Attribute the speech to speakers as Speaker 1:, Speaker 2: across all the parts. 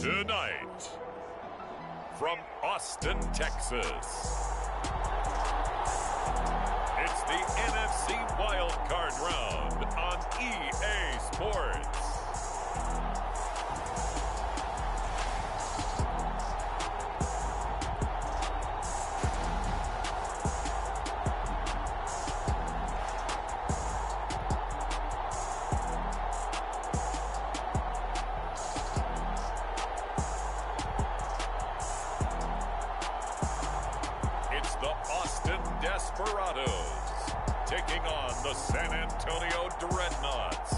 Speaker 1: Tonight, from Austin, Texas, it's the NFC WildCard round on EA Sports. Desperados taking on the San Antonio Dreadnoughts.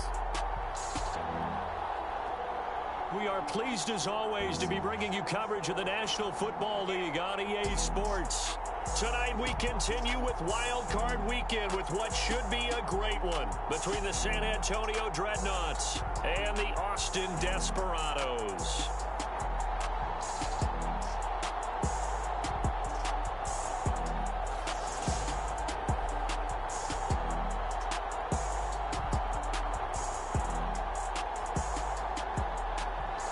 Speaker 2: We are pleased as always to be bringing you coverage of the National Football League on EA Sports. Tonight we continue with Wild Card Weekend with what should be a great one between the San Antonio Dreadnoughts and the Austin Desperados.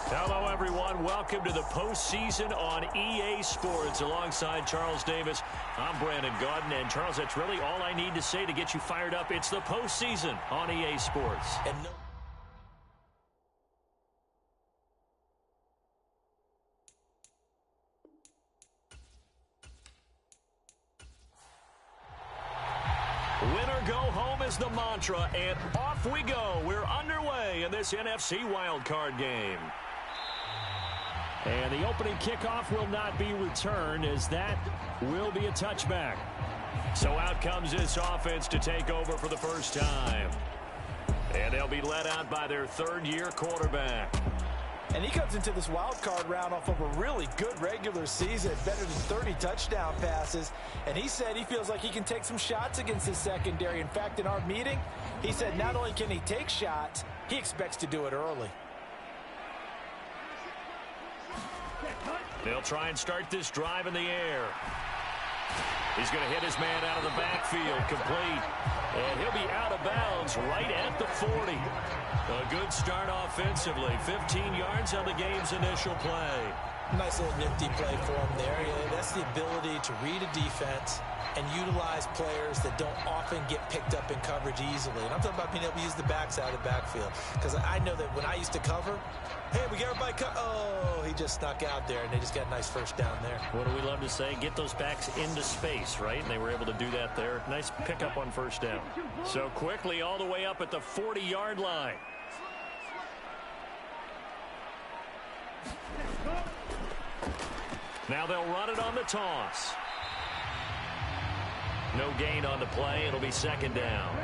Speaker 2: Hello, everyone. Welcome to the postseason on EA Sports. Alongside Charles Davis, I'm Brandon Gaudin. And, Charles, that's really all I need to say to get you fired up. It's the postseason on EA Sports. Winner go home is the mantra, and off we go. We're underway in this NFC wildcard game. And the opening kickoff will not be returned, as that will be a touchback. So out comes this offense to take over for the first time. And they'll be led out by their third-year quarterback.
Speaker 3: And he comes into this wild card round off of a really good regular season, better than 30 touchdown passes. And he said he feels like he can take some shots against his secondary. In fact, in our meeting, he said not only can he take shots, he expects to do it early.
Speaker 2: They'll try and start this drive in the air. He's going to hit his man out of the backfield, complete. And he'll be out of bounds right at the 40. A good start offensively. 15 yards on the game's initial play.
Speaker 3: Nice little nifty play for him there. Yeah, that's the ability to read a defense and utilize players that don't often get picked up in coverage easily. And I'm talking about being able to use the backside of the backfield. Because I know that when I used to cover, hey, we got everybody oh, he just snuck out there, and they just got a nice first down there.
Speaker 2: What do we love to say? Get those backs into space, right? And they were able to do that there. Nice pickup on first down. So quickly all the way up at the 40-yard line. Now they'll run it on the toss. No gain on the play. It'll be second down.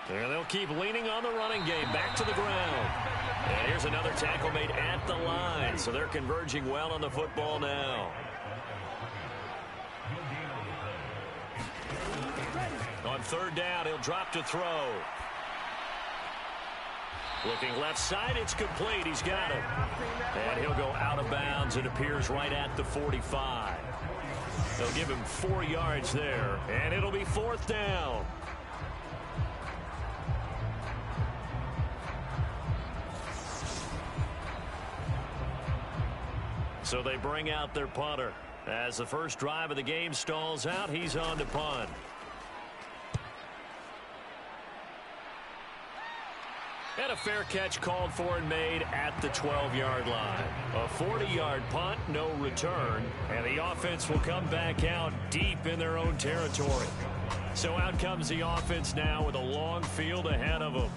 Speaker 2: And they'll keep leaning on the running game. Back to the ground. And here's another tackle made at the line. So they're converging well on the football now. On third down, he'll drop to throw. Looking left side, it's complete. He's got it. And he'll go out of bounds. It appears right at the 45. They'll give him 4 yards there. And it'll be fourth down. So they bring out their punter. As the first drive of the game stalls out, he's on to punt. And a fair catch called for and made at the 12-yard line. A 40-yard punt, no return. And the offense will come back out deep in their own territory. So out comes the offense now with a long field ahead of them.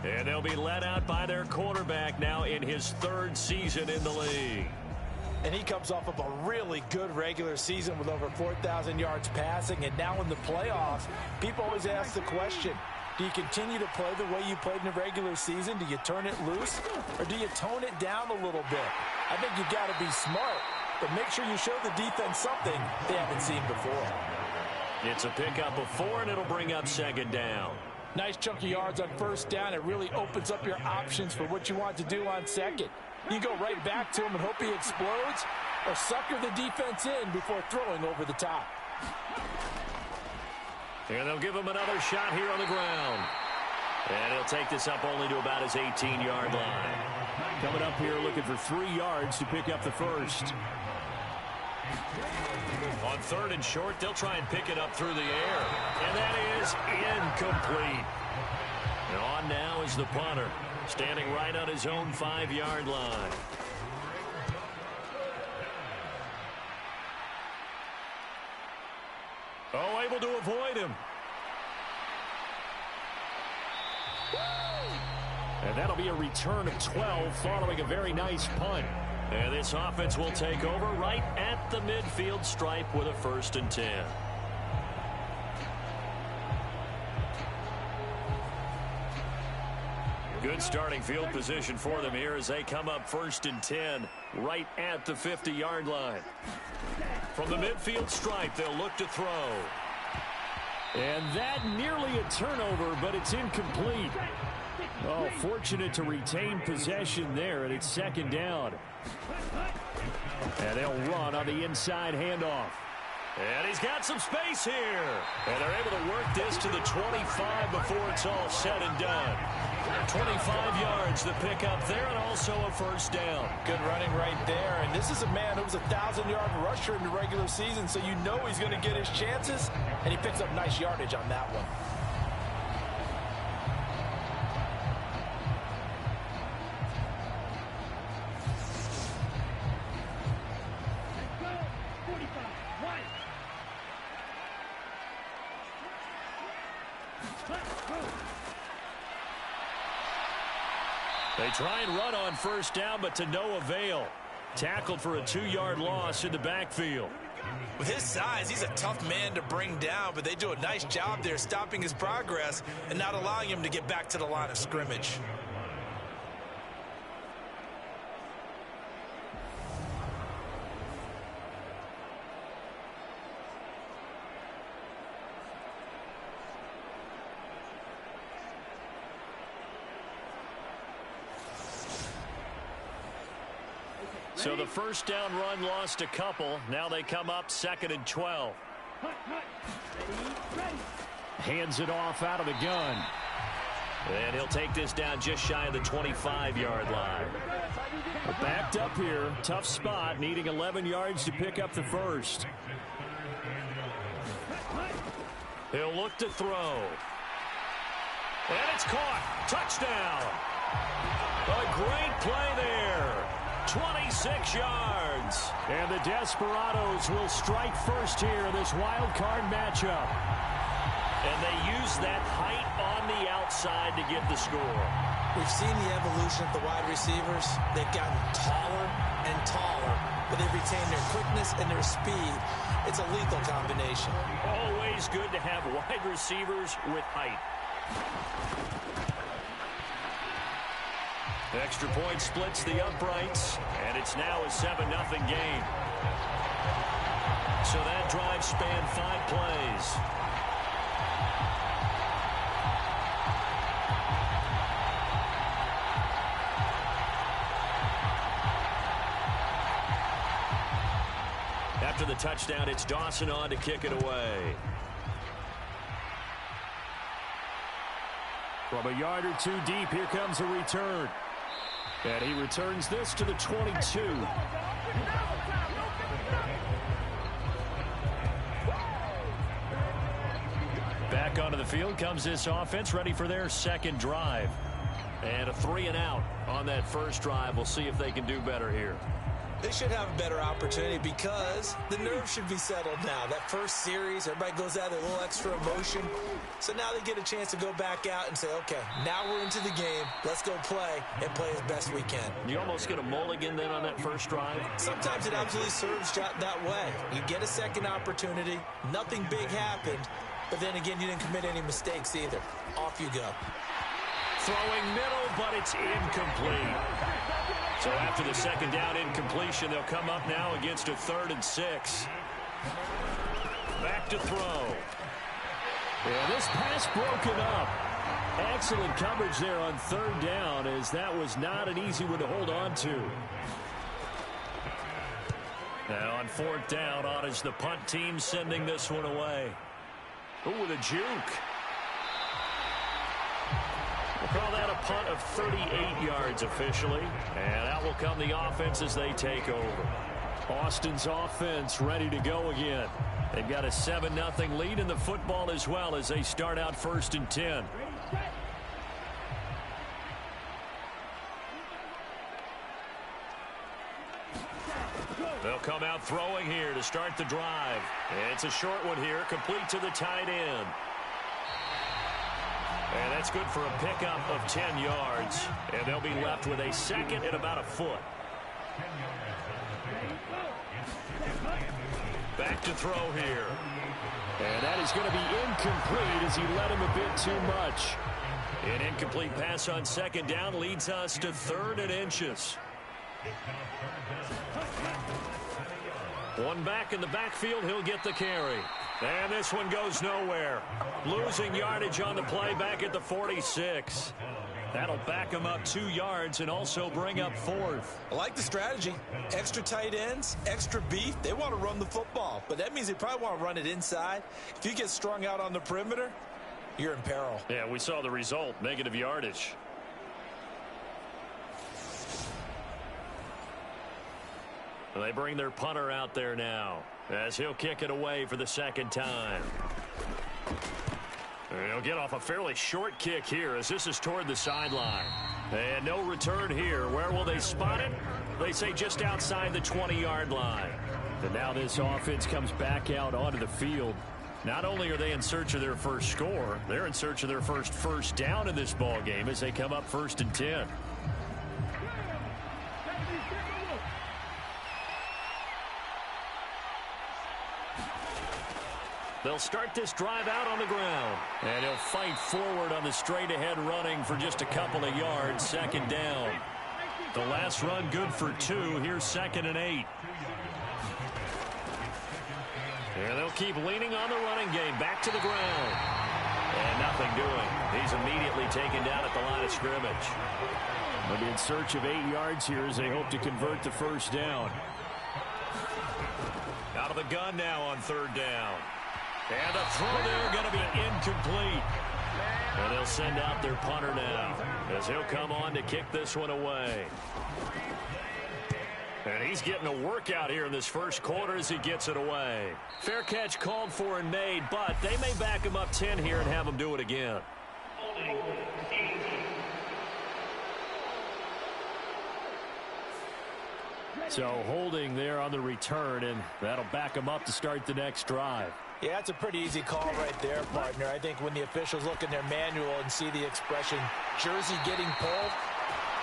Speaker 2: And they'll be led out by their quarterback now in his third season in the league.
Speaker 3: And he comes off of a really good regular season with over 4,000 yards passing. And now in the playoffs, people always ask the question, do you continue to play the way you played in the regular season? Do you turn it loose? Or do you tone it down a little bit? I think you've got to be smart, but make sure you show the defense something they haven't seen before.
Speaker 2: It's a pickup of 4, and it'll bring up second down.
Speaker 3: Nice chunk of yards on first down. It really opens up your options for what you want to do on second. You go right back to him and hope he explodes, or sucker the defense in before throwing over the top.
Speaker 2: And they'll give him another shot here on the ground. And he'll take this up only to about his 18-yard line.
Speaker 4: Coming up here looking for 3 yards to pick up the first.
Speaker 2: On 3rd and short, they'll try and pick it up through the air. And that is incomplete. And on now is the punter, standing right on his own 5-yard line. Oh, able to avoid him. And that'll be a return of 12 following a very nice punt. And this offense will take over right at the midfield stripe with a 1st and 10. Good starting field position for them here as they come up 1st and 10 right at the 50-yard line. From the midfield stripe, they'll look to throw.
Speaker 4: And that nearly a turnover, but it's incomplete. Oh, fortunate to retain possession there, and it's 2nd down. And they'll run on the inside handoff.
Speaker 2: And he's got some space here. And they're able to work this to the 25 before it's all said and done. 25 yards the pick up there, and also a 1st down.
Speaker 3: Good running right there. And this is a man who was a 1,000-yard rusher in the regular season, so you know he's going to get his chances. And he picks up nice yardage on that one.
Speaker 2: They try and run on 1st down, but to no avail. Tackled for a 2-yard loss in the backfield.
Speaker 3: With his size, he's a tough man to bring down, but they do a nice job there stopping his progress and not allowing him to get back to the line of scrimmage.
Speaker 2: So the 1st down run lost a couple. Now they come up 2nd and 12.
Speaker 4: Hands it off out of the gun.
Speaker 2: And he'll take this down just shy of the 25-yard line.
Speaker 4: Backed up here. Tough spot. Needing 11 yards to pick up the first.
Speaker 2: He'll look to throw. And it's caught. Touchdown. A great play there. 26 yards.
Speaker 4: And the Desperados will strike first here in this wild card matchup.
Speaker 2: And they use that height on the outside to get the score.
Speaker 3: We've seen the evolution of the wide receivers. They've gotten taller and taller, but they've retained their quickness and their speed. It's a lethal combination.
Speaker 2: Always good to have wide receivers with height. The extra point splits the uprights, and it's now a 7-0 game. So that drive spanned 5 plays. After the touchdown, it's Dawson on to kick it away.
Speaker 4: From a yard or 2 deep, here comes a return. And he returns this to the 22.
Speaker 2: Back onto the field comes this offense, ready for their 2nd drive. And a 3-and-out on that first drive. We'll see if they can do better here.
Speaker 3: They should have a better opportunity because the nerves should be settled now. That first series, everybody goes out with a little extra emotion. So now they get a chance to go back out and say, okay, now we're into the game. Let's go play and play as best we can.
Speaker 2: You almost get a mulligan then on that first drive?
Speaker 3: Sometimes it absolutely serves that way. You get a second opportunity. Nothing big happened. But then again, you didn't commit any mistakes either. Off you go.
Speaker 2: Throwing middle, but it's incomplete. So after the 2nd down incompletion, they'll come up now against a 3rd and 6. Back to throw.
Speaker 4: Yeah, this pass broken up. Excellent coverage there on 3rd down, as that was not an easy one to hold on to.
Speaker 2: Now on 4th down, on is the punt team sending this one away. Ooh, with a juke. We'll call that a punt of 38 yards officially. And out will come the offense as they take over.
Speaker 4: Austin's offense ready to go again.
Speaker 2: They've got a 7-0 lead in the football as well as they start out 1st and 10. They'll come out throwing here to start the drive. It's a short one here, complete to the tight end. And that's good for a pickup of 10 yards. And they'll be left with a second and about a foot. Back to throw here.
Speaker 4: And that is going to be incomplete as he led him a bit too much.
Speaker 2: An incomplete pass on 2nd down leads us to 3rd and inches. One back in the backfield, he'll get the carry. And this one goes nowhere. Losing yardage on the play back at the 46. That'll back him up 2 yards and also bring up 4th.
Speaker 3: I like the strategy. Extra tight ends, extra beef. They want to run the football, but that means they probably want to run it inside. If you get strung out on the perimeter, you're in peril.
Speaker 2: Yeah, we saw the result, negative yardage. They bring their punter out there now as he'll kick it away for the 2nd time. He'll get off a fairly short kick here as this is toward the sideline. And no return here. Where will they spot it? They say just outside the 20-yard line.
Speaker 4: And now this offense comes back out onto the field.
Speaker 2: Not only are they in search of their first score, they're in search of their first down in this ball game as they come up 1st and 10. They'll start this drive out on the ground. And he'll fight forward on the straight-ahead running for just a couple of yards. 2nd down. The last run good for 2. Here's 2nd and 8. And they'll keep leaning on the running game. Back to the ground. And nothing doing. He's immediately taken down at the line of scrimmage.
Speaker 4: They'll be in search of 8 yards here as they hope to convert the 1st down.
Speaker 2: Out of the gun now on 3rd down. And the throw there going to be incomplete. And they'll send out their punter now as he'll come on to kick this one away. And he's getting a workout here in this first quarter as he gets it away. Fair catch called for and made, but they may back him up 10 here and have him do it again.
Speaker 4: So holding there on the return, and that'll back him up to start the next drive.
Speaker 3: Yeah, that's a pretty easy call right there, partner. I think when the officials look in their manual and see the expression, jersey getting pulled,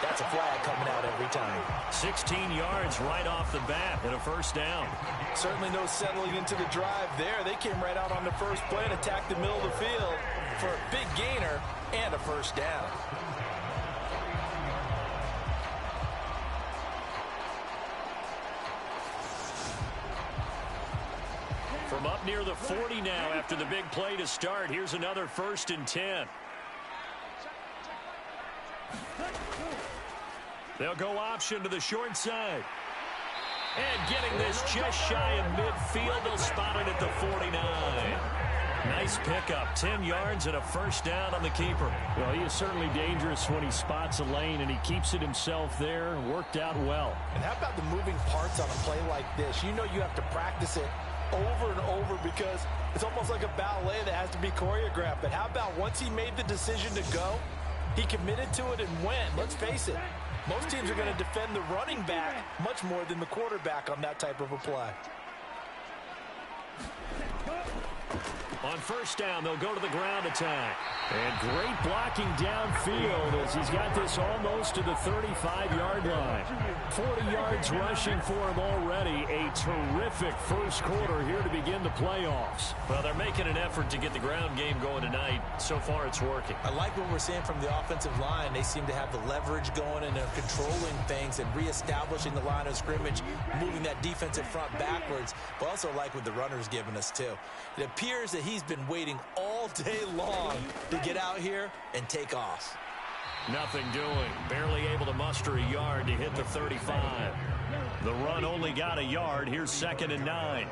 Speaker 3: that's a flag coming out every time.
Speaker 2: 16 yards right off the bat and a 1st down.
Speaker 3: Certainly no settling into the drive there. They came right out on the first play and attacked the middle of the field for a big gainer and a 1st down.
Speaker 2: From up near the 40 now after the big play to start. Here's another 1st and 10. They'll go option to the short side. And getting this just shy of midfield. They'll spot it at the 49. Nice pickup. 10 yards and a 1st down on the keeper.
Speaker 4: Well, he is certainly dangerous when he spots a lane, and he keeps it himself there. Worked out well.
Speaker 3: And how about the moving parts on a play like this? You know you have to practice it over and over because it's almost like a ballet that has to be choreographed. But how about once he made the decision to go, he committed to it and went. Let's face it, most teams are going to defend the running back much more than the quarterback on that type of a play.
Speaker 2: On 1st down, they'll go to the ground attack.
Speaker 4: And great blocking downfield as he's got this almost to the 35-yard line. 40 yards rushing for him already. A terrific first quarter here to begin the playoffs.
Speaker 2: Well, they're making an effort to get the ground game going tonight. So far, it's working.
Speaker 3: I like what we're seeing from the offensive line. They seem to have the leverage going and they're controlling things and reestablishing the line of scrimmage, moving that defensive front backwards. But also like what the runner's giving us, too. It appears that he's been waiting all day long to get out here and take off.
Speaker 2: Nothing doing. Barely able to muster a yard to hit the 35. The run only got a yard. Here's 2nd and 9.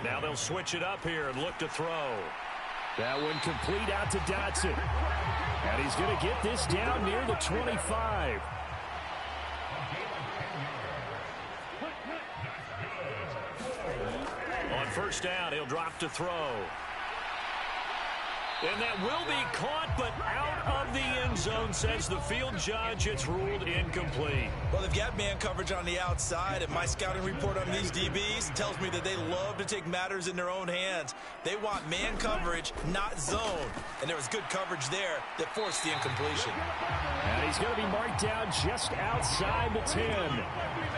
Speaker 2: Now they'll switch it up here and look to throw. That one complete out to Dotson. And he's going to get this down near the 25. On first down, he'll drop to throw. And that will be caught, but out of the end zone, says the field judge. It's ruled incomplete.
Speaker 3: Well, they've got man coverage on the outside, and my scouting report on these DBs tells me that they love to take matters in their own hands. They want man coverage, not zone. And there was good coverage there that forced the incompletion.
Speaker 4: And he's going to be marked down just outside the 10.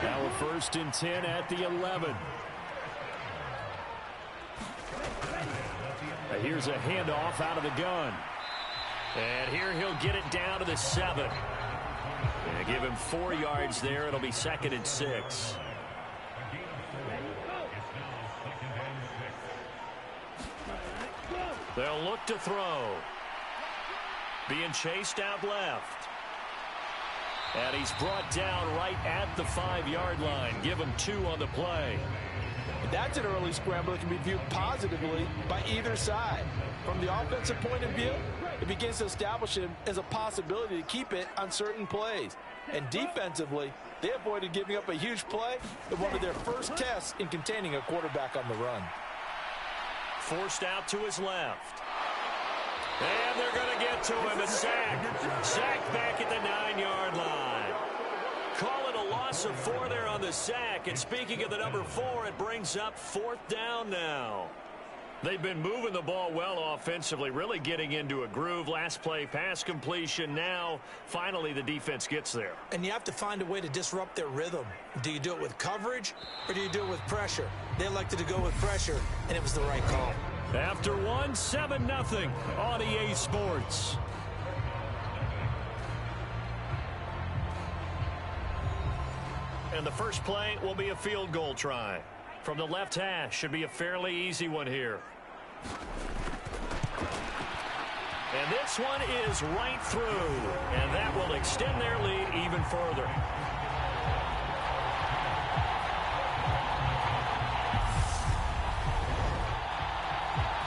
Speaker 4: Now a 1st and 10 at the 11. Here's a handoff out of the gun. And here he'll get it down to the 7. And give him 4 yards there. It'll be 2nd and 6. They'll look to throw. Being chased out left. And he's brought down right at the 5-yard line. Give him 2 on the play.
Speaker 3: That's an early scramble that can be viewed positively by either side. From the offensive point of view, it begins to establish him as a possibility to keep it on certain plays. And defensively, they avoided giving up a huge play in one of their first tests in containing a quarterback on the run.
Speaker 2: Forced out to his left. And they're going to get to him. A sack. Sack back at the 9-yard line. Call it a loss of 4 there on the sack. And speaking of the number 4, it brings up 4th down now. They've been moving the ball well offensively, really getting into a groove. Last play, pass completion. Now, finally, the defense gets there.
Speaker 3: And you have to find a way to disrupt their rhythm. Do you do it with coverage or do you do it with pressure? They elected to go with pressure, and it was the right call.
Speaker 2: After 1, 7-0 on EA Sports. And the first play will be a field goal try. From the left hash, should be a fairly easy one here. And this one is right through. And that will extend their lead even further.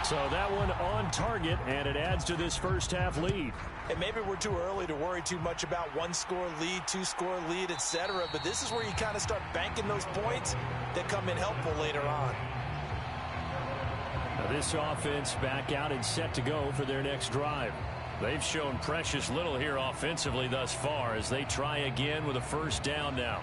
Speaker 2: So that one on target, and it adds to this first half lead.
Speaker 3: And maybe we're too early to worry too much about 1-score lead, 2-score lead, etc. But this is where you kind of start banking those points that come in helpful later on.
Speaker 4: Now this offense back out and set to go for their next drive.
Speaker 2: They've shown precious little here offensively thus far as they try again with a first down now.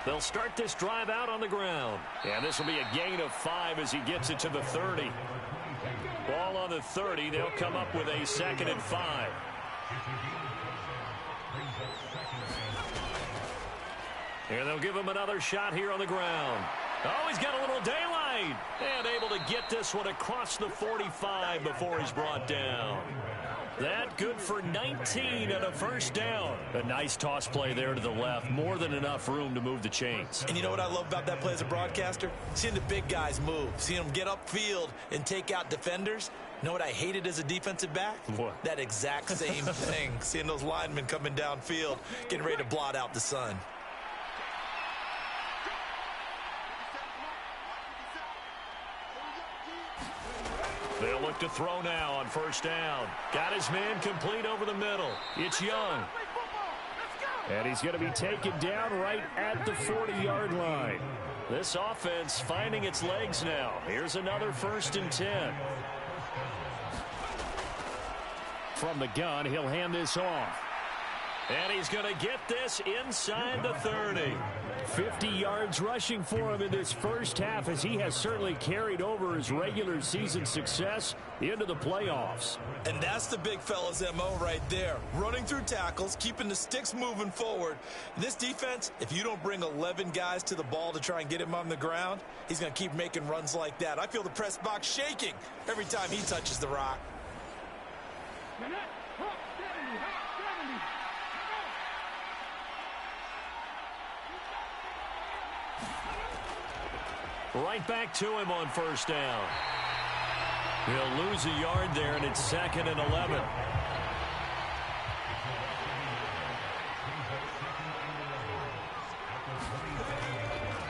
Speaker 2: They'll start this drive out on the ground. And this will be a gain of 5 as he gets it to the 30. Ball on the 30. They'll come up with a 2nd and 5. And they'll give him another shot here on the ground. Oh, he's got a little daylight. And able to get this one across the 45 before he's brought down. That good for 19 and a first down. A nice toss play there to the left. More than enough room to move the chains.
Speaker 3: And you know what I love about that play as a broadcaster? Seeing the big guys move. Seeing them get upfield and take out defenders. You know what I hated as a defensive back?
Speaker 2: What?
Speaker 3: That exact same thing. Seeing those linemen coming downfield, getting ready to blot out the sun.
Speaker 2: They'll look to throw now on first down. Got his man complete over the middle. It's Young.
Speaker 4: And he's going to be taken down right at the 40-yard line.
Speaker 2: This offense finding its legs now. Here's another 1st and 10.
Speaker 4: From the gun, he'll hand this off.
Speaker 2: And he's going to get this inside the 30.
Speaker 4: 50 yards rushing for him in this first half, as he has certainly carried over his regular season success into the playoffs.
Speaker 3: And that's the big fella's MO right there. Running through tackles, keeping the sticks moving forward. This defense, if you don't bring 11 guys to the ball to try and get him on the ground, he's going to keep making runs like that. I feel the press box shaking every time he touches the rock.
Speaker 4: Right back to him on first down. He'll lose a yard there, and it's 2nd and 11.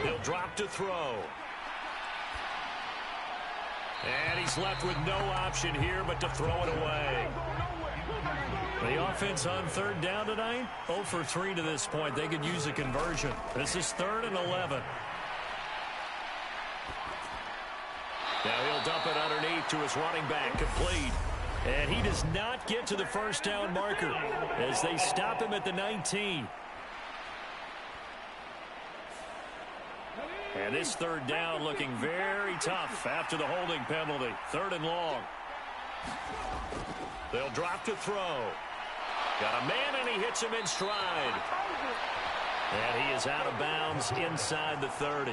Speaker 4: He'll drop to throw. And he's left with no option here but to throw it away. The offense on 3rd down tonight, 0 for 3 to this point. They could use a conversion. This is 3rd and 11. Now he'll dump it underneath to his running back, complete. And he does not get to the first down marker as they stop him at the 19. And this 3rd down looking very tough after the holding penalty. 3rd and long. They'll drop to throw. Got a man, and he hits him in stride. And he is out of bounds inside the 30.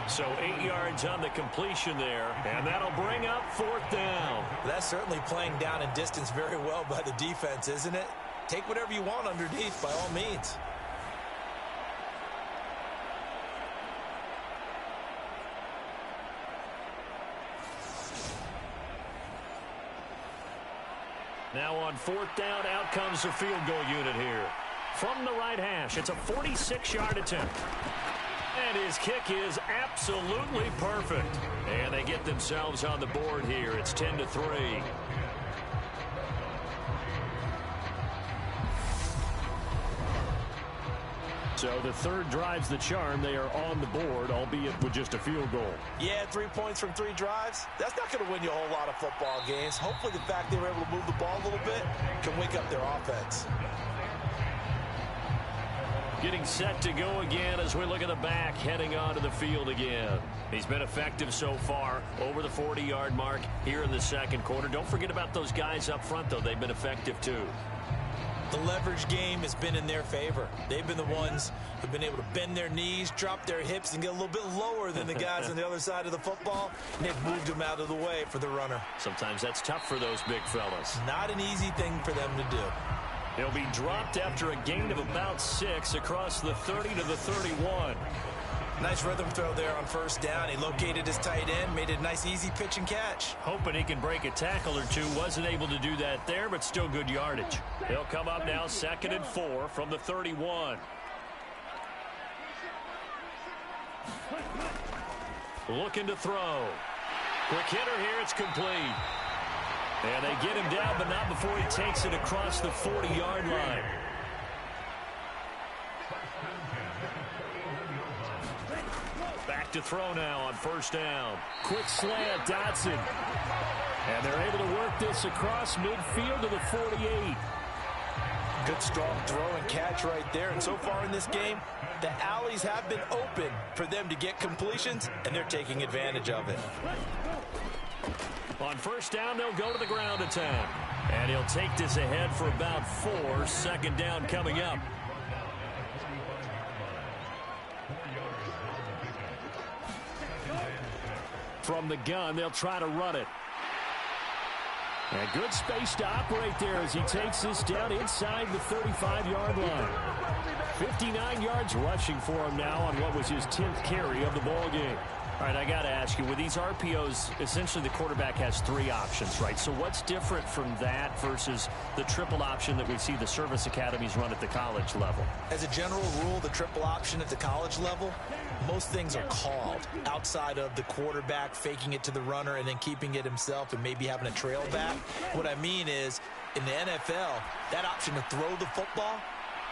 Speaker 4: So 8 yards on the completion there, and that'll bring up 4th down.
Speaker 3: That's certainly playing down in distance very well by the defense, isn't it? Take whatever you want underneath by all means.
Speaker 4: Now on 4th down, out comes the field goal unit here. From the right hash, it's a 46-yard attempt. And his kick is absolutely perfect. And they get themselves on the board here. It's 10-3. So the 3rd drives the charm. They are on the board, albeit with just a field goal.
Speaker 3: Yeah, 3 points from 3 drives. That's not going to win you a whole lot of football games. Hopefully the fact they were able to move the ball a little bit can wake up their offense.
Speaker 4: Getting set to go again as we look at the back, heading onto the field again. He's been effective so far, over the 40-yard mark here in the 2nd quarter. Don't forget about those guys up front, though. They've been effective, too.
Speaker 3: The leverage game has been in their favor. They've been the ones who've been able to bend their knees, drop their hips, and get a little bit lower than the guys on the other side of the football, and they've moved them out of the way for the runner.
Speaker 4: Sometimes that's tough for those big fellas.
Speaker 3: Not an easy thing for them to do.
Speaker 4: He'll be dropped after a gain of about 6 across the 30 to the 31.
Speaker 3: Nice rhythm throw there on 1st down. He located his tight end, made it a nice easy pitch and catch.
Speaker 4: Hoping he can break a tackle or two. Wasn't able to do that there, but still good yardage. He'll come up now 2nd and 4 from the 31. Looking to throw. Quick hitter here. It's complete. And they get him down, but not before he takes it across the 40-yard line. Back to throw now on 1st down. Quick slant, Dotson. And they're able to work this across midfield to the 48.
Speaker 3: Good strong throw and catch right there. And so far in this game, the alleys have been open for them to get completions, and they're taking advantage of it.
Speaker 4: On 1st down, they'll go to the ground attack. And he'll take this ahead for about 4. 2nd down coming up. From the gun, they'll try to run it. And good space to operate there as he takes this down inside the 35-yard line. 59 yards rushing for him now on what was his 10th carry of the ball game. All right, I got to ask you, with these RPOs, essentially the quarterback has 3 options, right? So what's different from that versus the triple option that we see the service academies run at the college level?
Speaker 3: As a general rule, the triple option at the college level, most things are called outside of the quarterback faking it to the runner and then keeping it himself and maybe having a trail back. What I mean is, in the NFL, that option to throw the football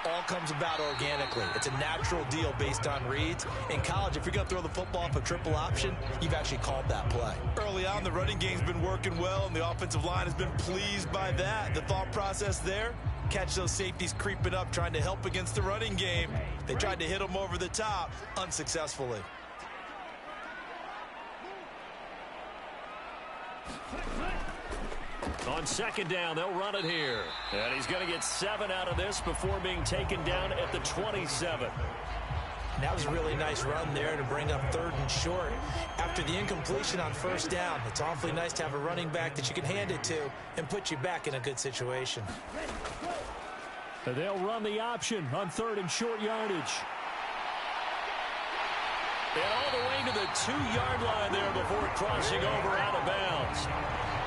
Speaker 3: all comes about organically. It's a natural deal based on reads. In college, if you're going to throw the football off a triple option, you've actually called that play. Early on, the running game's been working well, and the offensive line has been pleased by that. The thought process there, catch those safeties creeping up, trying to help against the running game. They tried to hit him over the top, unsuccessfully.
Speaker 2: On second down, they'll run it here. And he's going to get 7 out of this before being taken down at the 27.
Speaker 3: That was a really nice run there to bring up 3rd and short. After the incompletion on first down, it's awfully nice to have a running back that you can hand it to and put you back in a good situation.
Speaker 4: They'll run the option on 3rd and short yardage.
Speaker 2: And all the way to the 2-yard line there before crossing over out of bounds.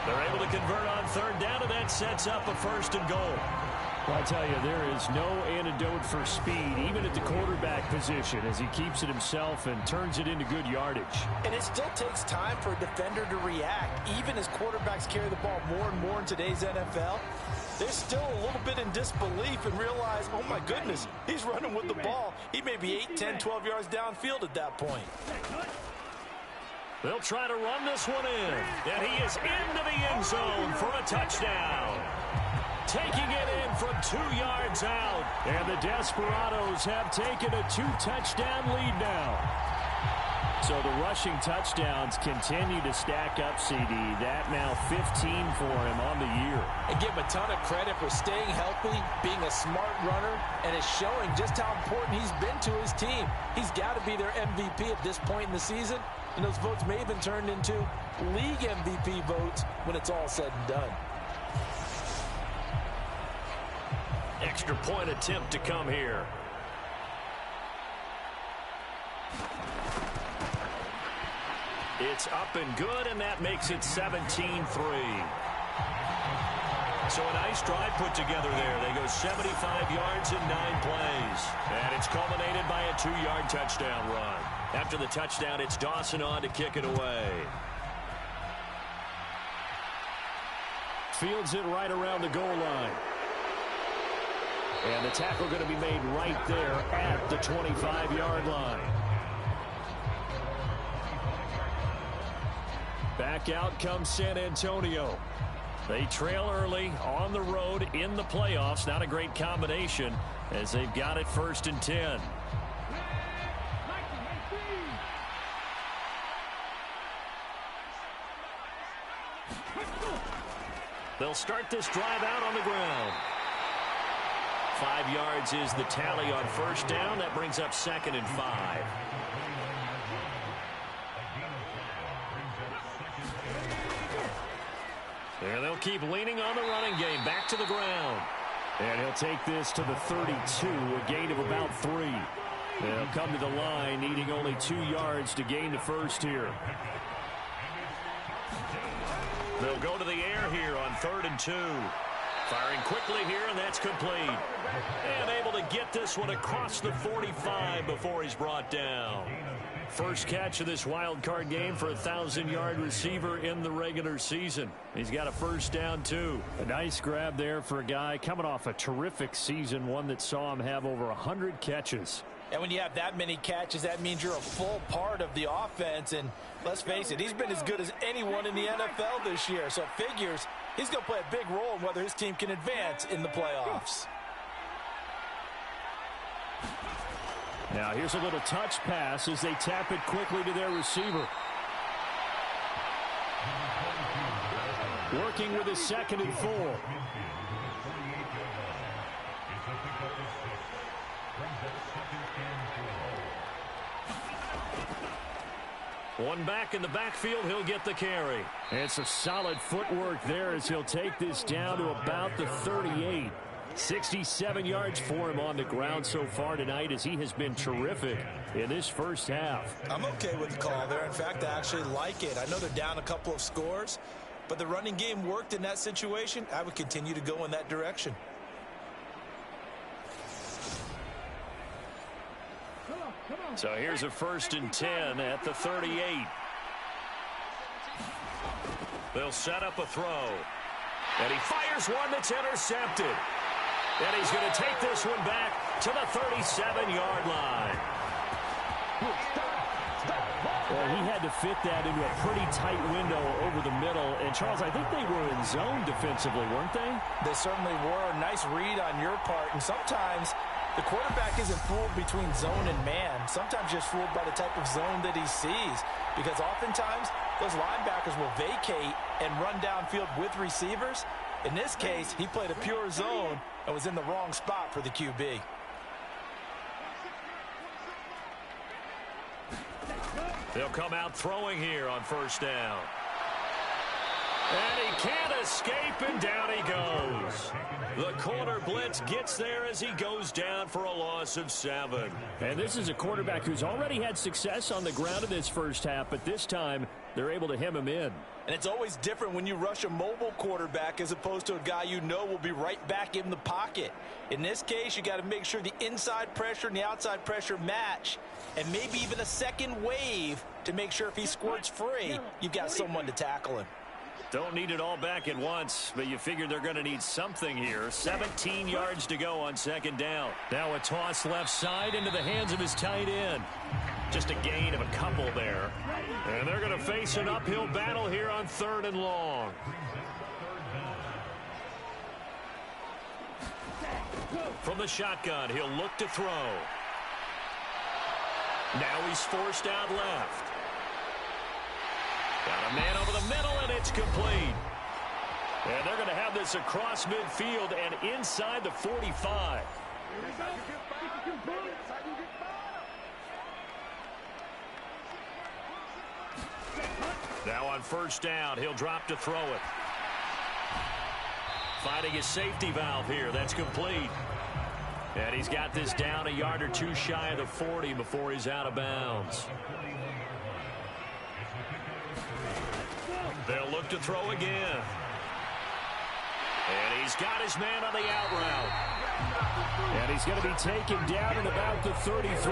Speaker 2: They're able to convert on 3rd down, and that sets up a 1st and goal.
Speaker 4: Well, I tell you, there is no antidote for speed, even at the quarterback position, as he keeps it himself and turns it into good yardage.
Speaker 3: And it still takes time for a defender to react. Even as quarterbacks carry the ball more and more in today's NFL, they're still a little bit in disbelief and realize, oh my goodness, he's running with the ball. He may be 8, 10, 12 yards downfield at that point.
Speaker 2: They'll try to run this one in, and he is into the end zone for a touchdown. Taking it in from 2 yards out, and the Desperados have taken a 2-touchdown lead now. So the rushing touchdowns continue to stack up, CD. That now 15 for him on the year.
Speaker 3: And give him a ton of credit for staying healthy, being a smart runner, and is showing just how important he's been to his team. He's got to be their MVP at this point in the season, and those votes may have been turned into league MVP votes when it's all said and done.
Speaker 2: Extra point attempt to come here. It's up and good, and that makes it 17-3. So a nice drive put together there. They go 75 yards in 9 plays. And it's culminated by a 2-yard touchdown run. After the touchdown, it's Dawson on to kick it away.
Speaker 4: Fields it right around the goal line. And the tackle going to be made right there at the 25-yard line. Back out comes San Antonio. They trail early on the road in the playoffs. Not a great combination as they've got it 1st and 10.
Speaker 2: They'll start this drive out on the ground. 5 yards is the tally on 1st down. That brings up 2nd and 5. There they'll keep leaning on the running game. Back to the ground.
Speaker 4: And he'll take this to the 32, a gain of about 3. They'll come to the line, needing only 2 yards to gain the 1st here.
Speaker 2: They'll go to the air here on 3rd and 2. Firing quickly here, and that's complete. And able to get this one across the 45 before he's brought down. First catch of this wild card game for a 1,000-yard receiver in the regular season. He's got a 1st down, too.
Speaker 4: A nice grab there for a guy coming off a terrific season, one that saw him have over 100 catches.
Speaker 3: And when you have that many catches, that means you're a full part of the offense. And let's face it, he's been as good as anyone in the NFL this year. So it figures he's going to play a big role in whether his team can advance in the playoffs.
Speaker 4: Now here's a little touch pass as they tap it quickly to their receiver. Working with his 2nd and 4.
Speaker 2: One back in the backfield, he'll get the carry.
Speaker 4: And some solid footwork there as he'll take this down to about the 38. 67 yards for him on the ground so far tonight as he has been terrific in this 1st half.
Speaker 3: I'm okay with the call there. In fact, I actually like it. I know they're down a couple of scores, but the running game worked in that situation. I would continue to go in that direction.
Speaker 2: So here's a 1st and 10 at the 38. They'll set up a throw. And he fires one that's intercepted. And he's going to take this one back to the 37-yard line.
Speaker 4: Well, he had to fit that into a pretty tight window over the middle. And, Charles, I think they were in zone defensively, weren't they?
Speaker 3: They certainly were. Nice read on your part. And sometimes the quarterback isn't fooled between zone and man. Sometimes just fooled by the type of zone that he sees. Because oftentimes, those linebackers will vacate and run downfield with receivers. In this case, he played a pure zone and was in the wrong spot for the QB.
Speaker 2: They'll come out throwing here on first down. And he can't escape, and down he goes. The corner blitz gets there as he goes down for a loss of 7.
Speaker 4: And this is a quarterback who's already had success on the ground in this first half, but this time they're able to hem him in.
Speaker 3: And it's always different when you rush a mobile quarterback as opposed to a guy you know will be right back in the pocket. In this case, you got to make sure the inside pressure and the outside pressure match, and maybe even a second wave to make sure if he squirts free, you've got someone to tackle him.
Speaker 2: Don't need it all back at once, but you figure they're going to need something here. 17 yards to go on second down. Now a toss left side into the hands of his tight end. Just a gain of a couple there. And they're going to face an uphill battle here on 3rd and long. From the shotgun, he'll look to throw. Now he's forced out left. Got a man over the middle, and it's complete. And they're going to have this across midfield and inside the 45. Now on first down, he'll drop to throw it. Finding his safety valve here. That's complete. And he's got this down a yard or two shy of the 40 before he's out of bounds. They'll look to throw again. And he's got his man on the out route.
Speaker 4: And he's going to be taken down at about the 33.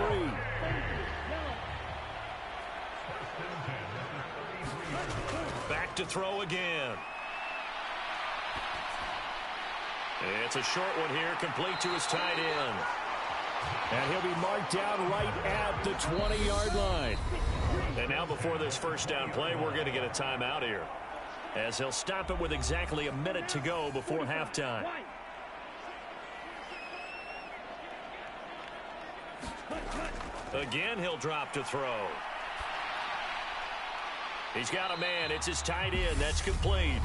Speaker 2: Back to throw again. It's a short one here, complete to his tight end.
Speaker 4: And he'll be marked down right at the 20-yard line.
Speaker 2: And now before this first down play, we're going to get a timeout here, as he'll stop it with exactly a minute to go before halftime. Again, he'll drop to throw. He's got a man. It's his tight end. That's complete.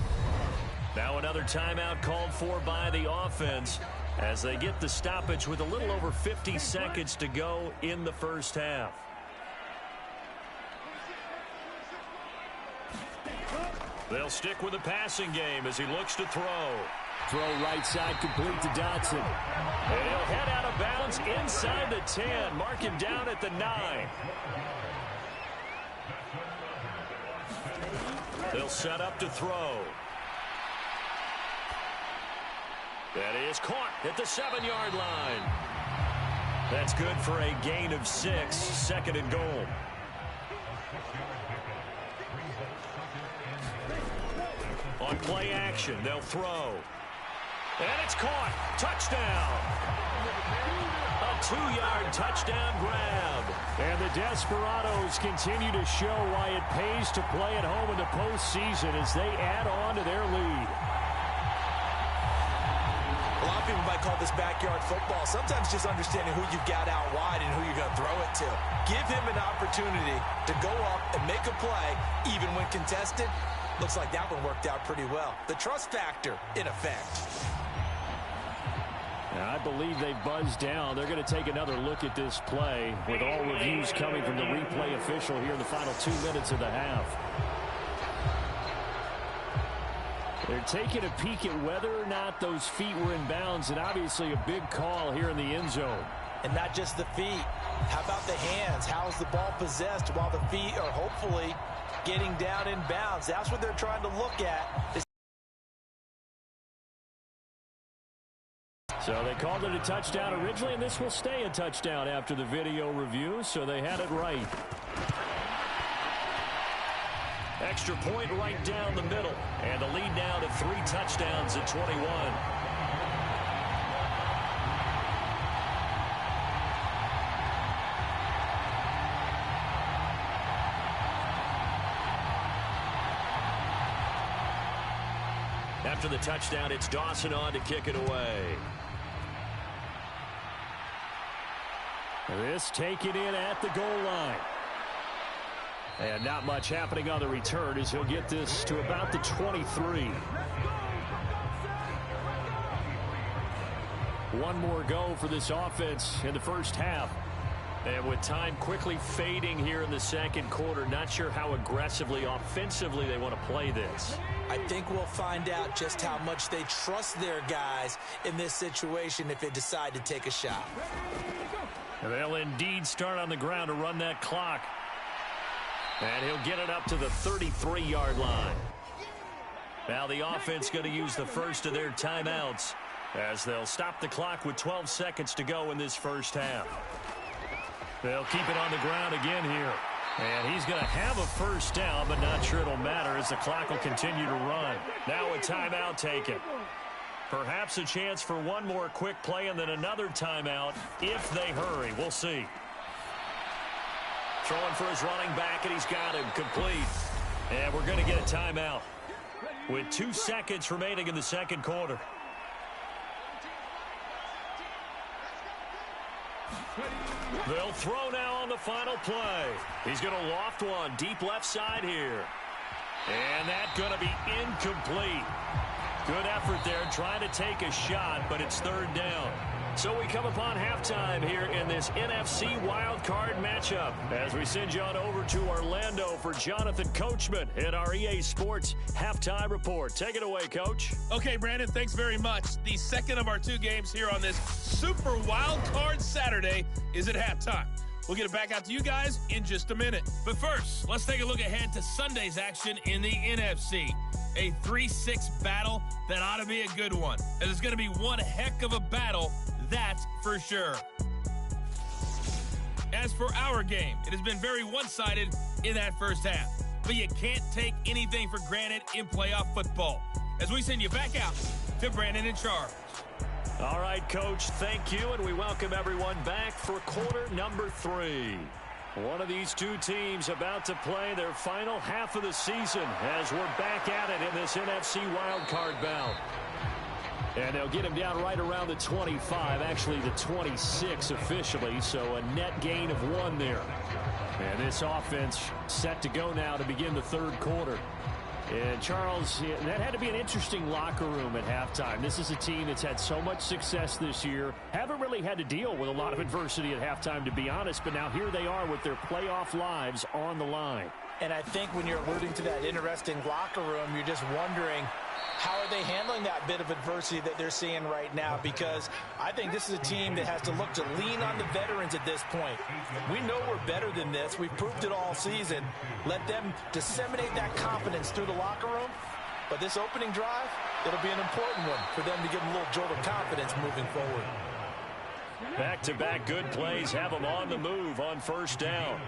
Speaker 2: Now another timeout called for by the offense as they get the stoppage with a little over 50 seconds to go in the first half. They'll stick with the passing game as he looks to throw.
Speaker 4: Throw right side complete to Dotson.
Speaker 2: And he'll head out of bounds inside the 10. Mark him down at the 9. They'll set up to throw. That is caught at the 7-yard line. That's good for a gain of 6, 2nd and goal. On play action, they'll throw. And it's caught. Touchdown. A 2-yard touchdown grab.
Speaker 4: And the Desperados continue to show why it pays to play at home in the postseason as they add on to their lead.
Speaker 3: A lot of people might call this backyard football. Sometimes just understanding who you've got out wide and who you're going to throw it to. Give him an opportunity to go up and make a play, even when contested. Looks like that one worked out pretty well. The trust factor, in effect.
Speaker 4: Now, I believe they've buzzed down. They're going to take another look at this play with all reviews coming from the replay official here in the final 2 minutes of the half. They're taking a peek at whether or not those feet were in bounds, and obviously a big call here in the end zone.
Speaker 3: And not just the feet. How about the hands? How's the ball possessed while the feet are hopefully getting down in bounds? That's what they're trying to look at.
Speaker 4: So they called it a touchdown originally, and this will stay a touchdown after the video review, so they had it right.
Speaker 2: Extra point right down the middle, and the lead now to 3 touchdowns at 21. After the touchdown, it's Dawson on to kick it away.
Speaker 4: This taken in at the goal line. And not much happening on the return as he'll get this to about the 23. One more go for this offense in the first half. And with time quickly fading here in the second quarter, not sure how aggressively, offensively they want to play this.
Speaker 3: I think we'll find out just how much they trust their guys in this situation if they decide to take a shot.
Speaker 2: And they'll indeed start on the ground to run that clock. And he'll get it up to the 33-yard line. Now the offense going to use the first of their timeouts as they'll stop the clock with 12 seconds to go in this first half. They'll keep it on the ground again here. And he's going to have a first down, but not sure it'll matter as the clock will continue to run. Now a timeout taken. Perhaps a chance for one more quick play and then another timeout if they hurry. We'll see. Throwing for his running back, and he's got him complete. And we're going to get a timeout with 2 seconds remaining in the second quarter. They'll throw now on the final play. He's going to loft one deep left side here. And that's going to be incomplete. Good effort there trying to take a shot, but it's third down. So we come upon halftime here in this NFC wildcard matchup as we send you on over to Orlando for Jonathan Coachman in our EA Sports Halftime Report. Take it away, Coach.
Speaker 5: Okay, Brandon, thanks very much. The second of our 2 games here on this Super Wildcard Saturday is at halftime. We'll get it back out to you guys in just a minute. But first, let's take a look ahead to Sunday's action in the NFC. A 3-6 battle that ought to be a good one. And it's going to be one heck of a battle, that's for sure. As for our game, it has been very one-sided in that first half. But you can't take anything for granted in playoff football. As we send you back out to Brandon and Charles.
Speaker 2: All right, Coach, thank you, and we welcome everyone back for quarter number 3. One of these 2 teams about to play their final half of the season as we're back at it in this NFC wildcard bout. And they'll get him down right around the 25, actually the 26 officially, so a net gain of 1 there. And this offense set to go now to begin the third quarter. And, Charles, that had to be an interesting locker room at halftime. This is a team that's had so much success this year. Haven't really had to deal with a lot of adversity at halftime, to be honest. But now here they are with their playoff lives on the line.
Speaker 3: And I think when you're alluding to that interesting locker room, you're just wondering, how are they handling that bit of adversity that they're seeing right now? Because I think this is a team that has to look to lean on the veterans at this point. We know we're better than this. We've proved it all season. Let them disseminate that confidence through the locker room. But this opening drive, it'll be an important one for them to give them a little jolt of confidence moving forward.
Speaker 2: Back-to-back good plays have them on the move on first down.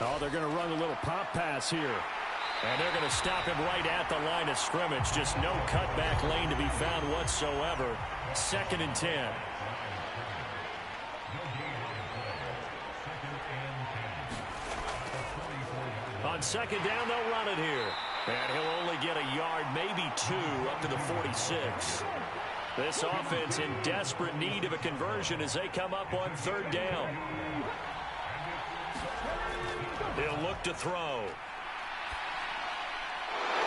Speaker 2: Oh, they're going to run a little pop pass here. And they're going to stop him right at the line of scrimmage. Just no cutback lane to be found whatsoever. 2nd and 10. On second down, they'll run it here. And he'll only get a yard, maybe 2, up to the 46. This offense in desperate need of a conversion as they come up on third down. He'll look to throw.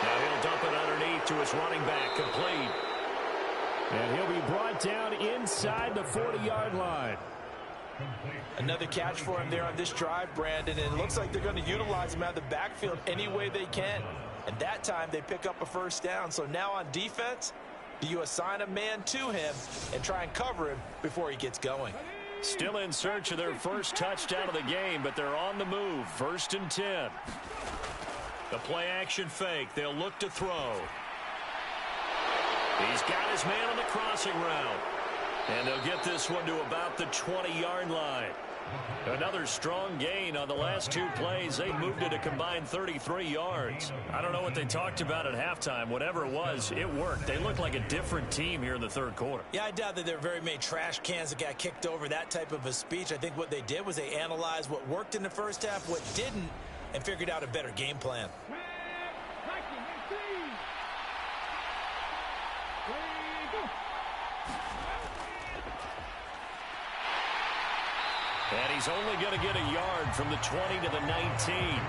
Speaker 2: Now he'll dump it underneath to his running back, complete.
Speaker 4: And he'll be brought down inside the 40-yard line.
Speaker 3: Another catch for him there on this drive, Brandon. And it looks like they're going to utilize him out of the backfield any way they can. And that time they pick up a first down. So now on defense, do you assign a man to him and try and cover him before he gets going?
Speaker 2: Still in search of their first touchdown of the game, but they're on the move. 1st and 10. The play-action fake. They'll look to throw. He's got his man on the crossing route. And they'll get this one to about the 20-yard line. Another strong gain on the last 2 plays. They moved it a combined 33 yards. I don't know what they talked about at halftime. Whatever it was, it worked. They look like a different team here in the third quarter.
Speaker 3: Yeah, I doubt that there are very many trash cans that got kicked over, that type of a speech. I think what they did was they analyzed what worked in the first half, what didn't, and figured out a better game plan.
Speaker 2: And he's only going to get a yard from the 20 to the 19.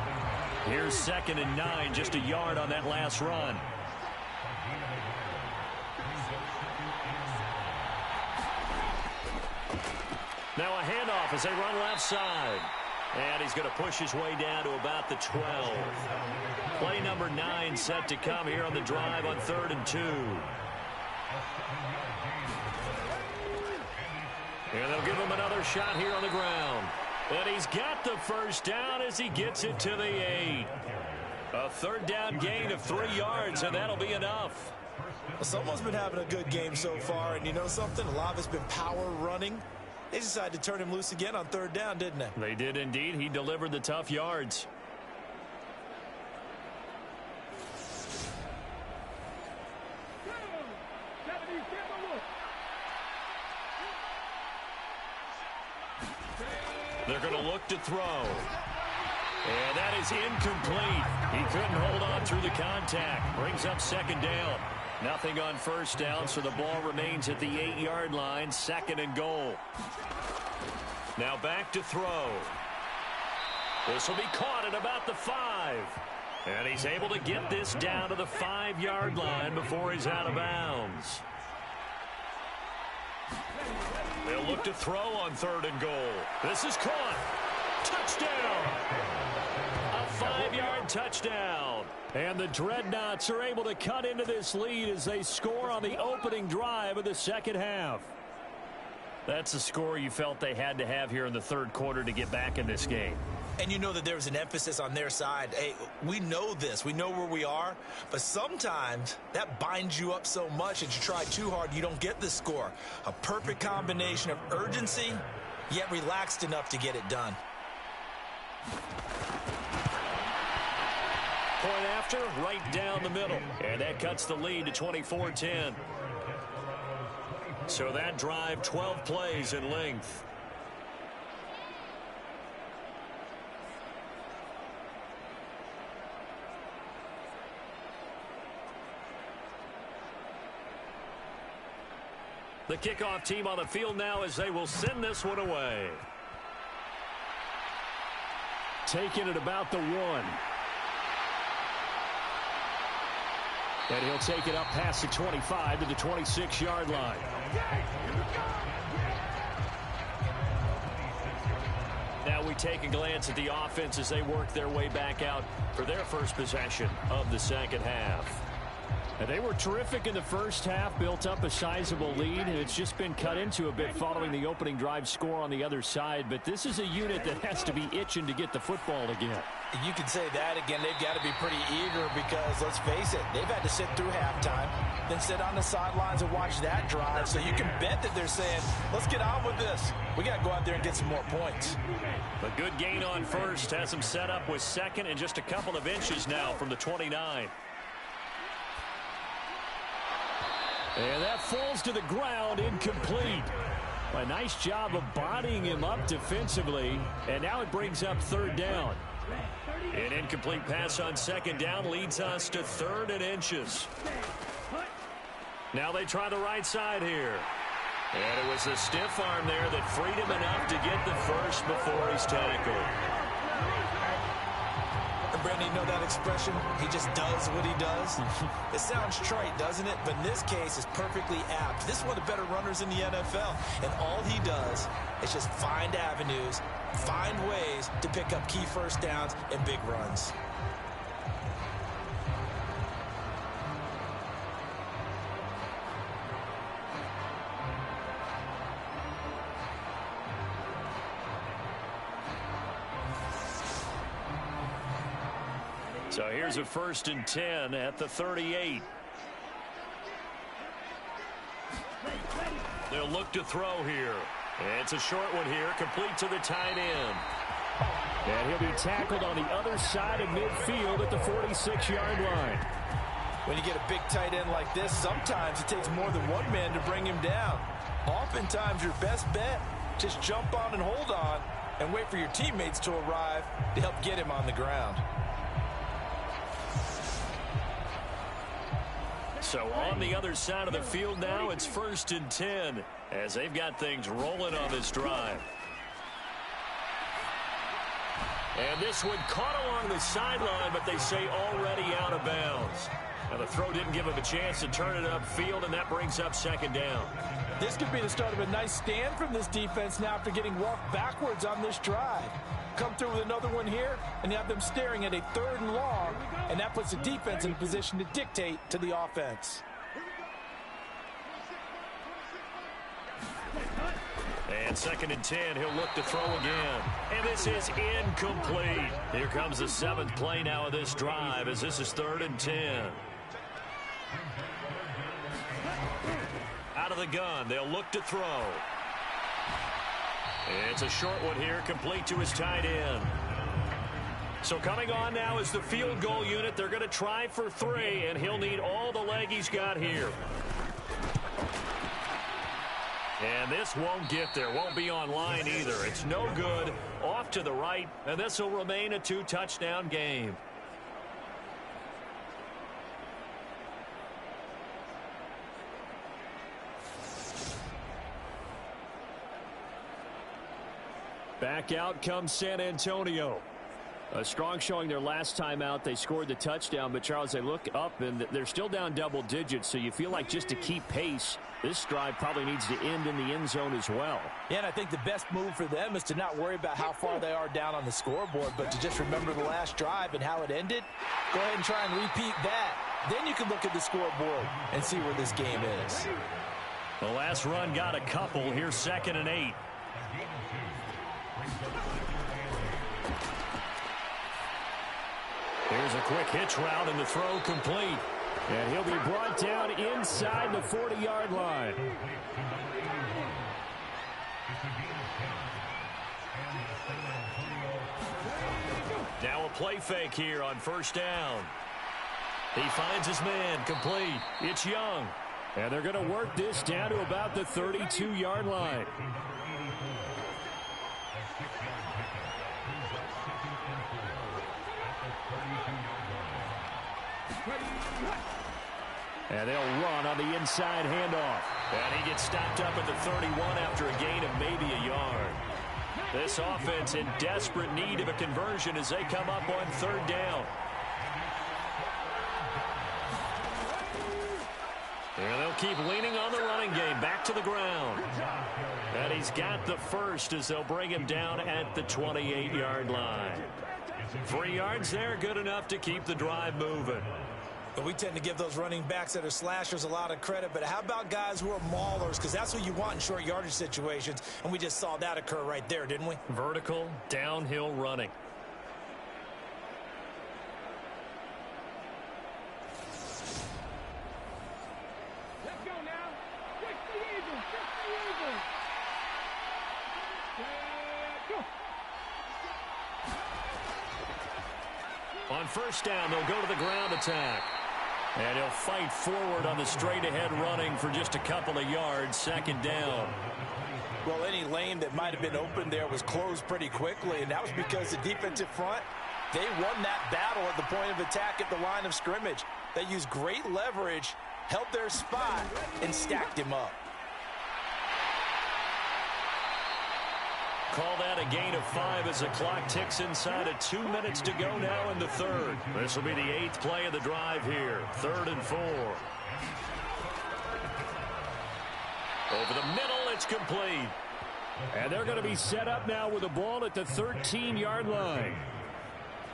Speaker 2: Here's 2nd and 9, just a yard on that last run. Now a handoff as they run left side. And he's going to push his way down to about the 12. Play number 9 set to come here on the drive on 3rd and 2. And they'll give him another shot here on the ground. And he's got the first down as he gets it to the 8. A 3rd down gain of 3 yards, and that'll be enough.
Speaker 3: Well, someone's been having a good game so far, and you know something? A lot of it's been power running. They decided to turn him loose again on 3rd down, didn't they?
Speaker 2: They did indeed. He delivered the tough yards. They're going to look to throw. And that is incomplete. He couldn't hold on through the contact. Brings up 2nd down. Nothing on 1st down, so the ball remains at the 8-yard line. 2nd and goal. Now back to throw. This will be caught at about the 5. And he's able to get this down to the 5-yard line before he's out of bounds. They'll look to throw on 3rd and goal. This is caught. Touchdown. A 5-yard touchdown. And the Dreadnoughts are able to cut into this lead as they score on the opening drive of the 2nd half. That's the score you felt they had to have here in the 3rd quarter to get back in this game.
Speaker 3: And you know that there was an emphasis on their side. Hey, we know this. We know where we are. But sometimes that binds you up so much that you try too hard, you don't get the score. A perfect combination of urgency, yet relaxed enough to get it done.
Speaker 2: Point after, right down the middle. And that cuts the lead to 24-10. So that drive, 12 plays in length. The kickoff team on the field now as they will send this one away.
Speaker 4: Taking it about the 1. And he'll take it up past the 25 to the 26-yard line.
Speaker 2: Now we take a glance at the offense as they work their way back out for their first possession of the 2nd half.
Speaker 4: And they were terrific in the first half, built up a sizable lead, and it's just been cut into a bit following the opening drive score on the other side. But this is a unit that has to be itching to get the football again.
Speaker 3: You can say that again. They've got to be pretty eager because, let's face it, they've had to sit through halftime, then sit on the sidelines and watch that drive. So you can bet that they're saying, let's get on with this. We got to go out there and get some more points.
Speaker 2: A good gain on 1st has them set up with 2nd and just a couple of inches now from the 29.
Speaker 4: And that falls to the ground, incomplete. A nice job of bodying him up defensively. And now it brings up 3rd down.
Speaker 2: An incomplete pass on 2nd down leads us to 3rd and inches. Now they try the right side here. And it was a stiff arm there that freed him enough to get the first before he's tackled.
Speaker 3: Brandon, you know that expression? He just does what he does. It sounds trite, doesn't it? But in this case, it's perfectly apt. This is one of the better runners in the NFL. And all he does is just find avenues, find ways to pick up key 1st downs and big runs.
Speaker 2: So here's a 1st and 10 at the 38. They'll look to throw here. It's a short one here, complete to the tight end.
Speaker 4: And he'll be tackled on the other side of midfield at the 46-yard line.
Speaker 3: When you get a big tight end like this, sometimes it takes more than one man to bring him down. Oftentimes, your best bet, just jump on and hold on and wait for your teammates to arrive to help get him on the ground.
Speaker 2: So on the other side of the field now, it's 1st and 10 as they've got things rolling on this drive. And this one caught along the sideline, but they say already out of bounds. Now the throw didn't give him a chance to turn it upfield, and that brings up 2nd down.
Speaker 3: This could be the start of a nice stand from this defense now after getting walked backwards on this drive. Come through with another one here, and you have them staring at a 3rd and long, and that puts the defense in a position to dictate to the offense.
Speaker 2: And 2nd and 10, he'll look to throw again. And this is incomplete. Here comes the 7th play now of this drive as this is 3rd and 10. Out of the gun, they'll look to throw. It's a short one here, complete to his tight end. So coming on now is the field goal unit. They're going to try for 3, and he'll need all the leg he's got here. And this won't get there, won't be on line either. It's no good, off to the right, and this will remain a 2-touchdown game.
Speaker 4: Back out comes San Antonio. A strong showing their last time out. They scored the touchdown, but Charles, they look up and they're still down double digits, so you feel like just to keep pace, this drive probably needs to end in the end zone as well.
Speaker 3: Yeah, and I think the best move for them is to not worry about how far they are down on the scoreboard, but to just remember the last drive and how it ended. Go ahead and try and repeat that. Then you can look at the scoreboard and see where this game is.
Speaker 2: The last run got a couple. Here's 2nd and 8. Here's a quick hitch route, and the throw complete.
Speaker 4: And he'll be brought down inside the 40-yard line.
Speaker 2: Now a play fake here on 1st down. He finds his man, complete. It's Young.
Speaker 4: And they're going to work this down to about the 32-yard line. And they'll run on the inside handoff.
Speaker 2: And he gets stopped up at the 31 after a gain of maybe a yard. This offense in desperate need of a conversion as they come up on 3rd down. And they'll keep leaning on the running game. Back to the ground. And he's got the first as they'll bring him down at the 28-yard line. 3 yards there, good enough to keep the drive moving.
Speaker 3: But we tend to give those running backs that are slashers a lot of credit. But how about guys who are maulers? Because that's what you want in short yardage situations. And we just saw that occur right there, didn't we?
Speaker 2: Vertical, downhill running.
Speaker 6: Let's go now. Fix the Eagles. Fix the Eagles. Go.
Speaker 2: On 1st down, they'll go to the ground attack. And he'll fight forward on the straight-ahead running for just a couple of yards. 2nd down.
Speaker 3: Well, any lane that might have been open there was closed pretty quickly, and that was because the defensive front, they won that battle at the point of attack at the line of scrimmage. They used great leverage, held their spot, and stacked him up.
Speaker 2: Call that a gain of 5 as the clock ticks inside of 2 minutes to go now in the 3rd. This will be the 8th play of the drive here. 3rd and 4. Over the middle, it's complete.
Speaker 4: And they're going to be set up now with the ball at the 13-yard line.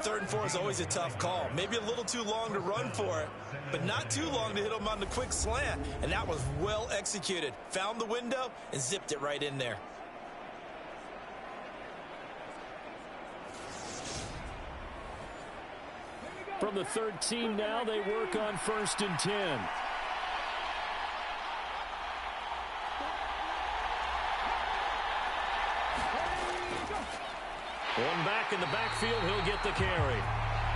Speaker 3: 3rd and 4 is always a tough call. Maybe a little too long to run for it, but not too long to hit them on the quick slant. And that was well executed. Found the window and zipped it right in there.
Speaker 4: From the 13 now, they work on 1st and 10.
Speaker 2: One back in the backfield, he'll get the carry.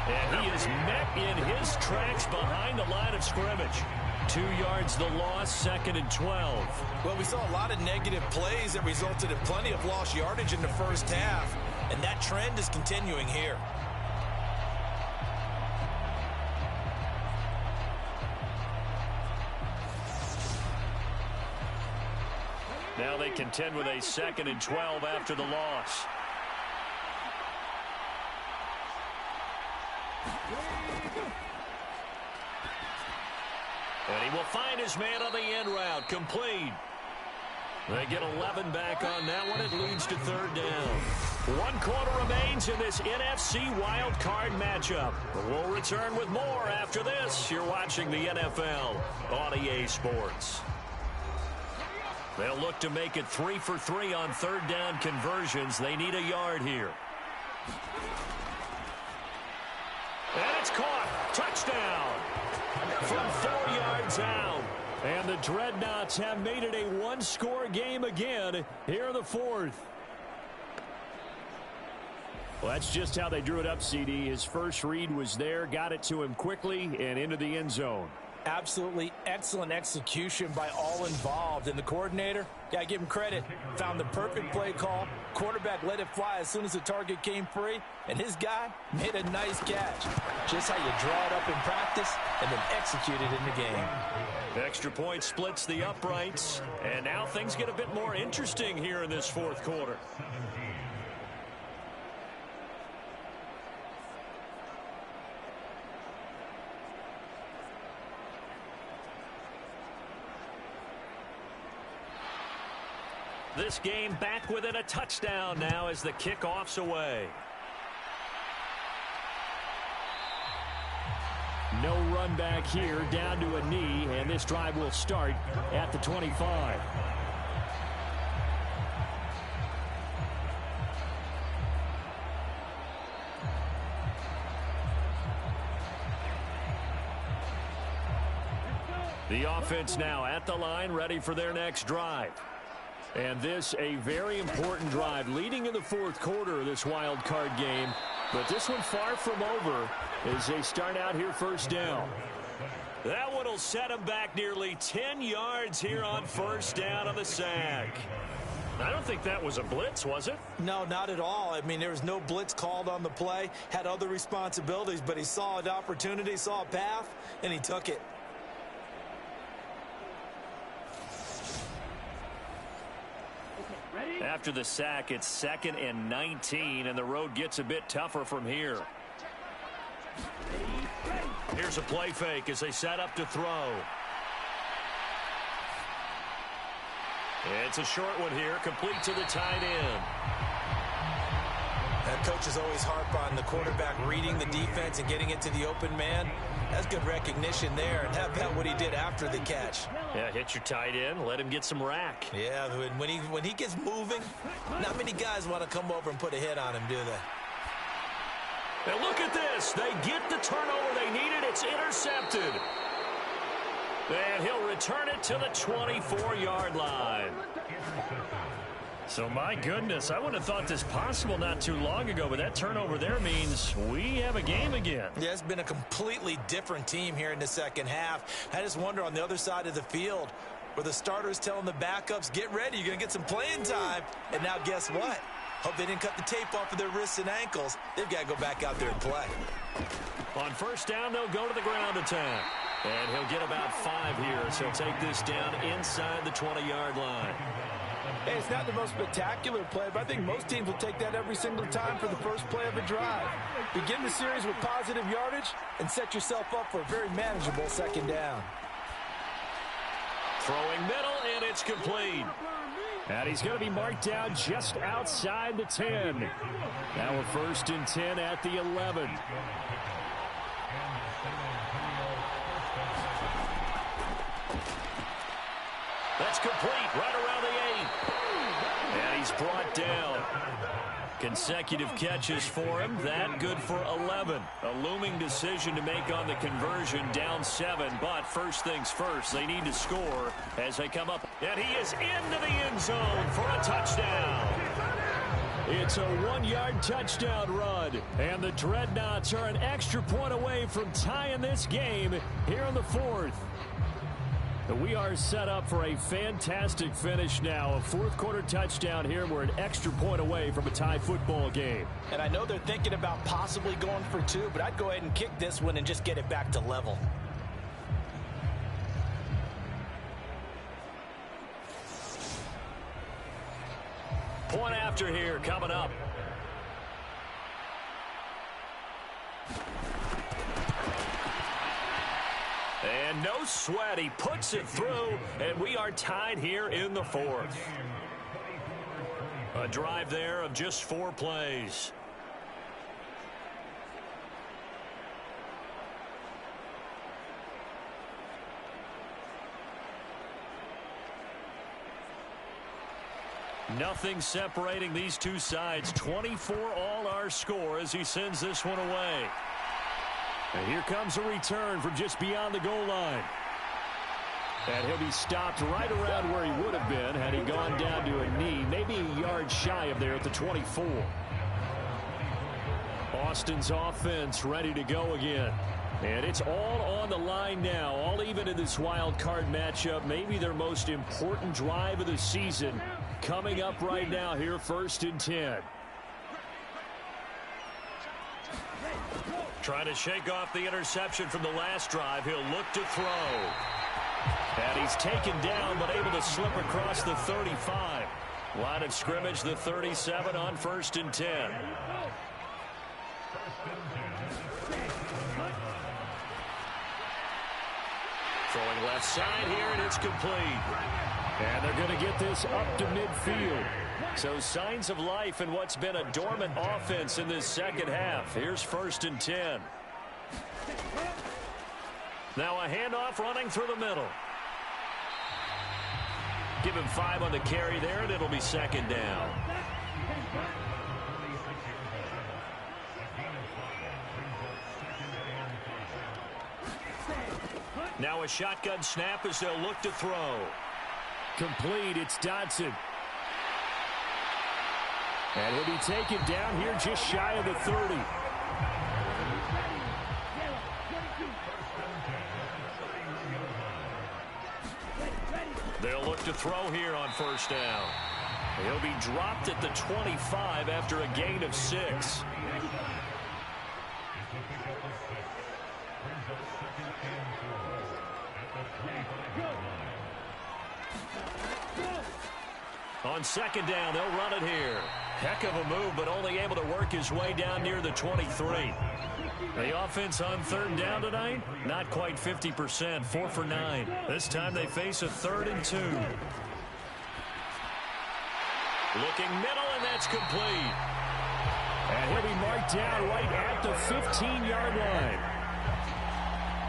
Speaker 2: And he is met in his tracks behind the line of scrimmage. 2 yards the loss, 2nd and 12.
Speaker 3: Well, we saw a lot of negative plays that resulted in plenty of lost yardage in the first half, and that trend is continuing here.
Speaker 2: Now they contend with a 2nd and 12 after the loss. And he will find his man on the end route. Complete. They get 11 back on that one. It leads to 3rd down. 1 quarter remains in this NFC wildcard matchup. We'll return with more after this. You're watching the NFL on EA Sports. They'll look to make it 3 for 3 on 3rd down conversions. They need a yard here. And it's caught. Touchdown. From 4 yards out. And the Dreadnoughts have made it a 1-score game again here in the 4th. Well, that's just how they drew it up, CD. His first read was there, got it to him quickly, and into the end zone.
Speaker 3: Absolutely excellent execution by all involved. And the coordinator, got to give him credit, found the perfect play call. Quarterback let it fly as soon as the target came free. And his guy made a nice catch. Just how you draw it up in practice and then execute it in the game.
Speaker 2: Extra point splits the uprights. And now things get a bit more interesting here in this 4th quarter. This game back within a touchdown now as the kickoff's away.
Speaker 4: No run back here, down to a knee, and this drive will start at the 25.
Speaker 2: The offense now at the line, ready for their next drive. And this a very important drive leading in the 4th quarter of this wild card game. But this one far from over as they start out here 1st down. That one will set them back nearly 10 yards here on 1st down on the sack. I don't think that was a blitz, was it?
Speaker 3: No, not at all. I mean, there was no blitz called on the play. Had other responsibilities, but he saw an opportunity, saw a path, and he took it.
Speaker 2: After the sack, it's 2nd and 19, and the road gets a bit tougher from here. Here's a play fake as they set up to throw. It's a short one here, complete to the tight end.
Speaker 3: That coaches always harp on the quarterback reading the defense and getting it to the open man. That's good recognition there. And how about what he did after the catch?
Speaker 2: Yeah, hit your tight end, let him get some rack.
Speaker 3: Yeah, when he gets moving, not many guys want to come over and put a hit on him, do they?
Speaker 2: And look at this. They get the turnover they needed. It's intercepted. And he'll return it to the 24-yard line. So, my goodness, I wouldn't have thought this possible not too long ago, but that turnover there means we have a game again.
Speaker 3: Yeah, it's been a completely different team here in the 2nd half. I just wonder on the other side of the field where the starters telling the backups, get ready, you're going to get some playing time. And now guess what? Hope they didn't cut the tape off of their wrists and ankles. They've got to go back out there and play.
Speaker 2: On 1st down, they'll go to the ground attack. And he'll get about 5 here, so he'll take this down inside the 20-yard line.
Speaker 3: Hey, it's not the most spectacular play, but I think most teams will take that every single time for the first play of a drive. Begin the series with positive yardage and set yourself up for a very manageable 2nd down.
Speaker 2: Throwing middle, and it's complete.
Speaker 4: And he's going to be marked down just outside the 10. Now a 1st and 10 at the 11.
Speaker 2: That's complete, right around the 8. And he's brought down. Consecutive catches for him. That good for 11. A looming decision to make on the conversion, down 7. But first things first, they need to score as they come up. And he is into the end zone for a touchdown.
Speaker 4: It's a 1-yard touchdown run. And the Dreadnoughts are an extra point away from tying this game here in the fourth. We are set up for a fantastic finish now. A fourth-quarter touchdown here. We're an extra point away from a tie football game.
Speaker 3: And I know they're thinking about possibly going for two, but I'd go ahead and kick this one and just get it back to level.
Speaker 2: Point after here coming up. And no sweat. He puts it through, and we are tied here in the fourth. A drive there of just 4 plays. Nothing separating these two sides. 24 all our score as he sends this one away. And here comes a return from just beyond the goal line. And he'll be stopped right around where he would have been had he gone down to a knee, maybe a yard shy of there at the 24. Austin's offense ready to go again. And it's all on the line now, all even in this wild card matchup. Maybe their most important drive of the season coming up right now here, 1st and 10. Trying to shake off the interception from the last drive. He'll look to throw. And he's taken down but able to slip across the 35. Line of scrimmage, the 37 on 1st and 10. Throwing left side here, and it's complete. And they're going to get this up to midfield. So signs of life in what's been a dormant offense in this second half. Here's 1st and 10. Now a handoff running through the middle. Give him 5 on the carry there, and it'll be 2nd down. Now a shotgun snap as they'll look to throw.
Speaker 4: Complete. It's Dodson. And he'll be taken down here just shy of the 30.
Speaker 2: They'll look to throw here on 1st down. He'll be dropped at the 25 after a gain of 6. On 2nd down, they'll run it here. Heck of a move, but only able to work his way down near the 23. The offense on 3rd down tonight, not quite 50%, 4 for 9. This time they face a 3rd and 2. Looking middle, and that's complete.
Speaker 4: And he'll be marked down right at the 15-yard line.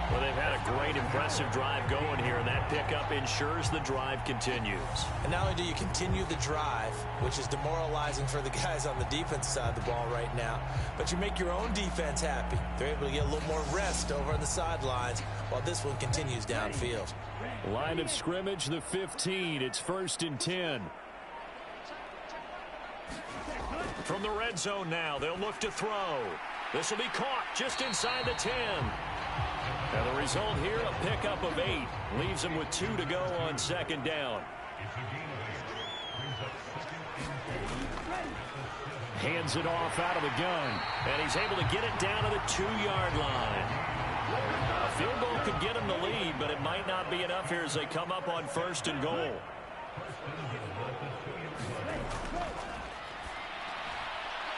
Speaker 2: Well, they've had a great, impressive drive going here, and that pickup ensures the drive continues.
Speaker 3: And not only do you continue the drive, which is demoralizing for the guys on the defense side of the ball right now, but you make your own defense happy. They're able to get a little more rest over on the sidelines while this one continues downfield.
Speaker 4: Line of scrimmage, the 15. It's 1st and 10.
Speaker 2: From the red zone now, they'll look to throw. This will be caught just inside the 10. And the result here, a pickup of 8. Leaves him with 2 to go on 2nd down.
Speaker 4: Hands it off out of the gun.
Speaker 2: And he's able to get it down to the 2-yard line. A field goal could get him the lead, but it might not be enough here as they come up on 1st and goal.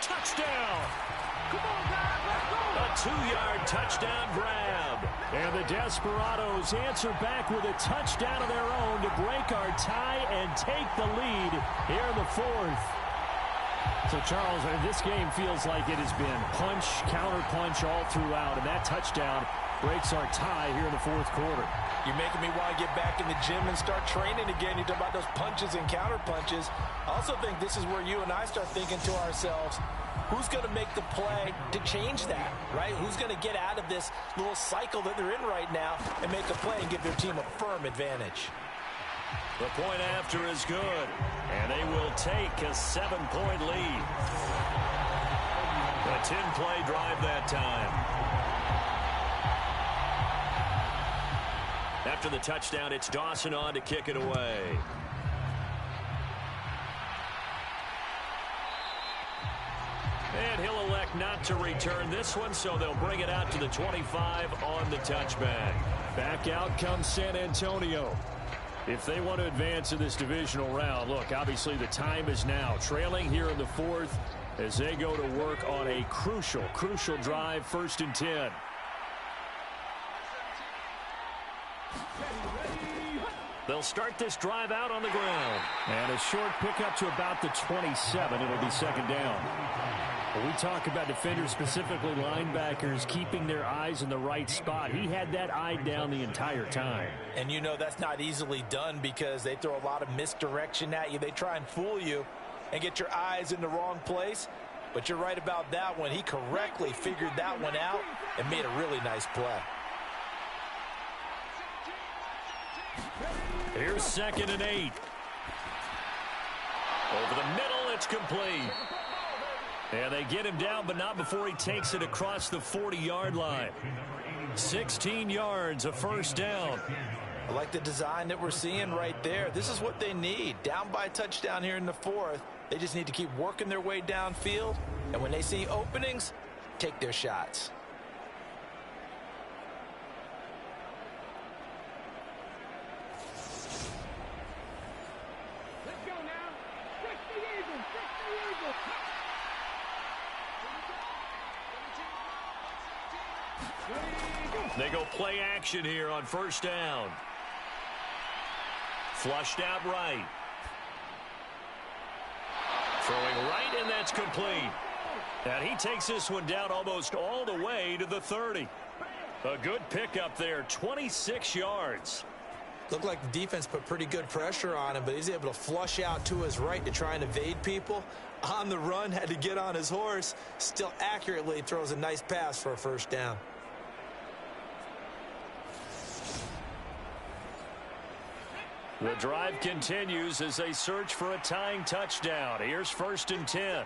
Speaker 2: Touchdown!
Speaker 6: Come on, guys, let's go!
Speaker 2: A 2-yard touchdown grab.
Speaker 4: And the Desperados answer back with a touchdown of their own to break our tie and take the lead here in the fourth. So, Charles, this game feels like it has been punch, counter-punch all throughout, and that touchdown breaks our tie here in the fourth quarter.
Speaker 3: You're making me want to get back in the gym and start training again. You talk about those punches and counter-punches. I also think this is where you and I start thinking to ourselves, who's going to make the play to change that, right? Who's going to get out of this little cycle that they're in right now and make a play and give their team a firm advantage?
Speaker 2: The point after is good, and they will take a 7-point lead. A 10-play drive that time. After the touchdown, it's Dawson on to kick it away. And he'll elect not to return this one, so they'll bring it out to the 25 on the touchback.
Speaker 4: Back out comes San Antonio. If they want to advance in this divisional round, look, obviously the time is now. Trailing here in the fourth as they go to work on a crucial drive, 1st and 10.
Speaker 2: They'll start this drive out on the ground.
Speaker 4: And a short pickup to about the 27. It'll be 2nd down. When we talk about defenders, specifically linebackers, keeping their eyes in the right spot. He had that eye down the entire time.
Speaker 3: And you know that's not easily done because they throw a lot of misdirection at you. They try and fool you and get your eyes in the wrong place. But you're right about that one. He correctly figured that one out and made a really nice play.
Speaker 2: Here's 2nd and 8. Over the middle, it's complete. And they get him down, but not before he takes it across the 40-yard line. 16 yards, a 1st down.
Speaker 3: I like the design that we're seeing right there. This is what they need. Down by a touchdown here in the 4th. They just need to keep working their way downfield. And when they see openings, take their shots.
Speaker 6: Let's go now. Check the Eagles. Check the Eagles.
Speaker 2: They go play action here on 1st down. Flushed out right. Throwing right, and that's complete. And he takes this one down almost all the way to the 30. A good pickup there, 26 yards.
Speaker 3: Looked like the defense put pretty good pressure on him, but he's able to flush out to his right to try and evade people. On the run, had to get on his horse. Still accurately throws a nice pass for a 1st down.
Speaker 2: The drive continues as they search for a tying touchdown. Here's 1st and 10.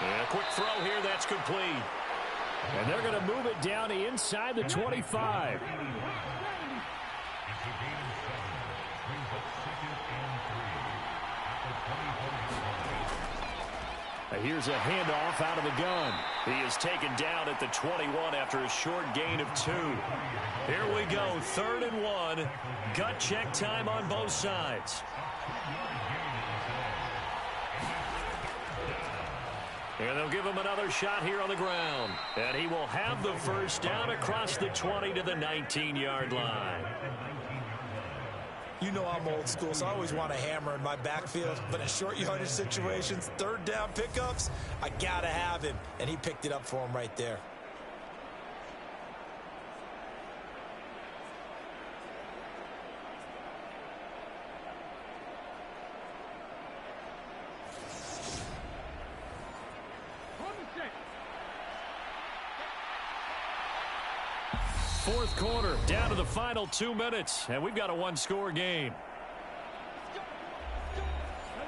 Speaker 2: And a quick throw here, that's complete.
Speaker 4: And they're going to move it down inside the 25. Here's a handoff out of the gun.
Speaker 2: He is taken down at the 21 after a short gain of 2. Here we go, 3rd and 1. Gut check time on both sides. And they'll give him another shot here on the ground. And he will have the 1st down across the 20 to the 19-yard line.
Speaker 3: You know I'm old school, so I always want a hammer in my backfield. But in short yardage situations, 3rd down pickups, I got to have him. And he picked it up for him right there.
Speaker 4: Fourth quarter, down to the final 2 minutes, and we've got a 1-score game.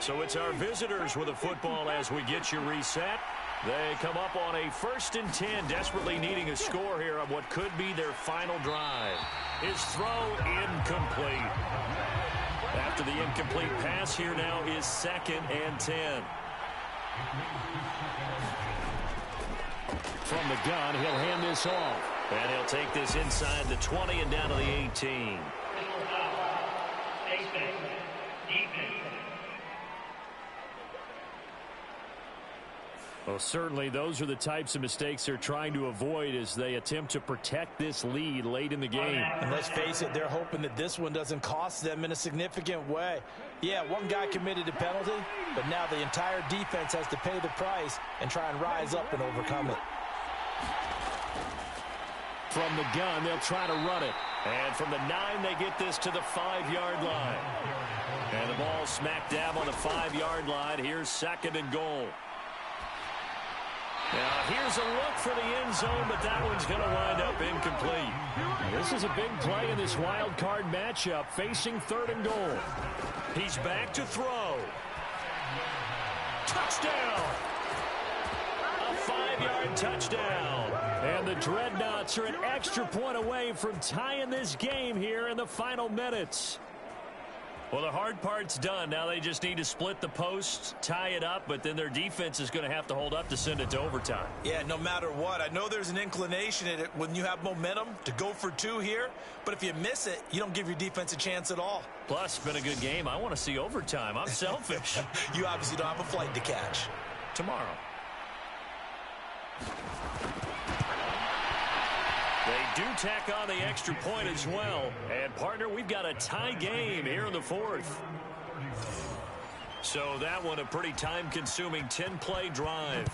Speaker 2: So it's our visitors with the football as we get you reset. They come up on a 1st and 10, desperately needing a score here on what could be their final drive. His throw incomplete. After the incomplete pass, here now is 2nd and 10.
Speaker 4: From the gun, he'll hand this off.
Speaker 2: And he'll take this inside the 20 and down to the 18.
Speaker 4: Well, certainly those are the types of mistakes they're trying to avoid as they attempt to protect this lead late in the game.
Speaker 3: And let's face it, they're hoping that this one doesn't cost them in a significant way. Yeah, one guy committed a penalty, but now the entire defense has to pay the price and try and rise up and overcome it.
Speaker 4: From the gun, they'll try to run it.
Speaker 2: And from the 9, they get this to the 5-yard line. And the ball smack dab on the 5-yard line. Here's 2nd and goal. Now, here's a look for the end zone, but that one's going to wind up incomplete.
Speaker 4: This is a big play in this wild card matchup, facing 3rd and goal.
Speaker 2: He's back to throw. Touchdown! A 5-yard touchdown.
Speaker 4: And the Dreadnoughts are an extra point away from tying this game here in the final minutes.
Speaker 2: Well, the hard part's done. Now they just need to split the posts, tie it up, but then their defense is going to have to hold up to send it to overtime.
Speaker 3: Yeah, no matter what. I know there's an inclination in it when you have momentum to go for 2 here, but if you miss it, you don't give your defense a chance at all.
Speaker 2: Plus, it's been a good game. I want to see overtime. I'm selfish.
Speaker 3: You obviously don't have a flight to catch.
Speaker 2: Tomorrow. They do tack on the extra point as well. And, partner, we've got a tie game here in the 4th. So that one a pretty time-consuming 10-play drive.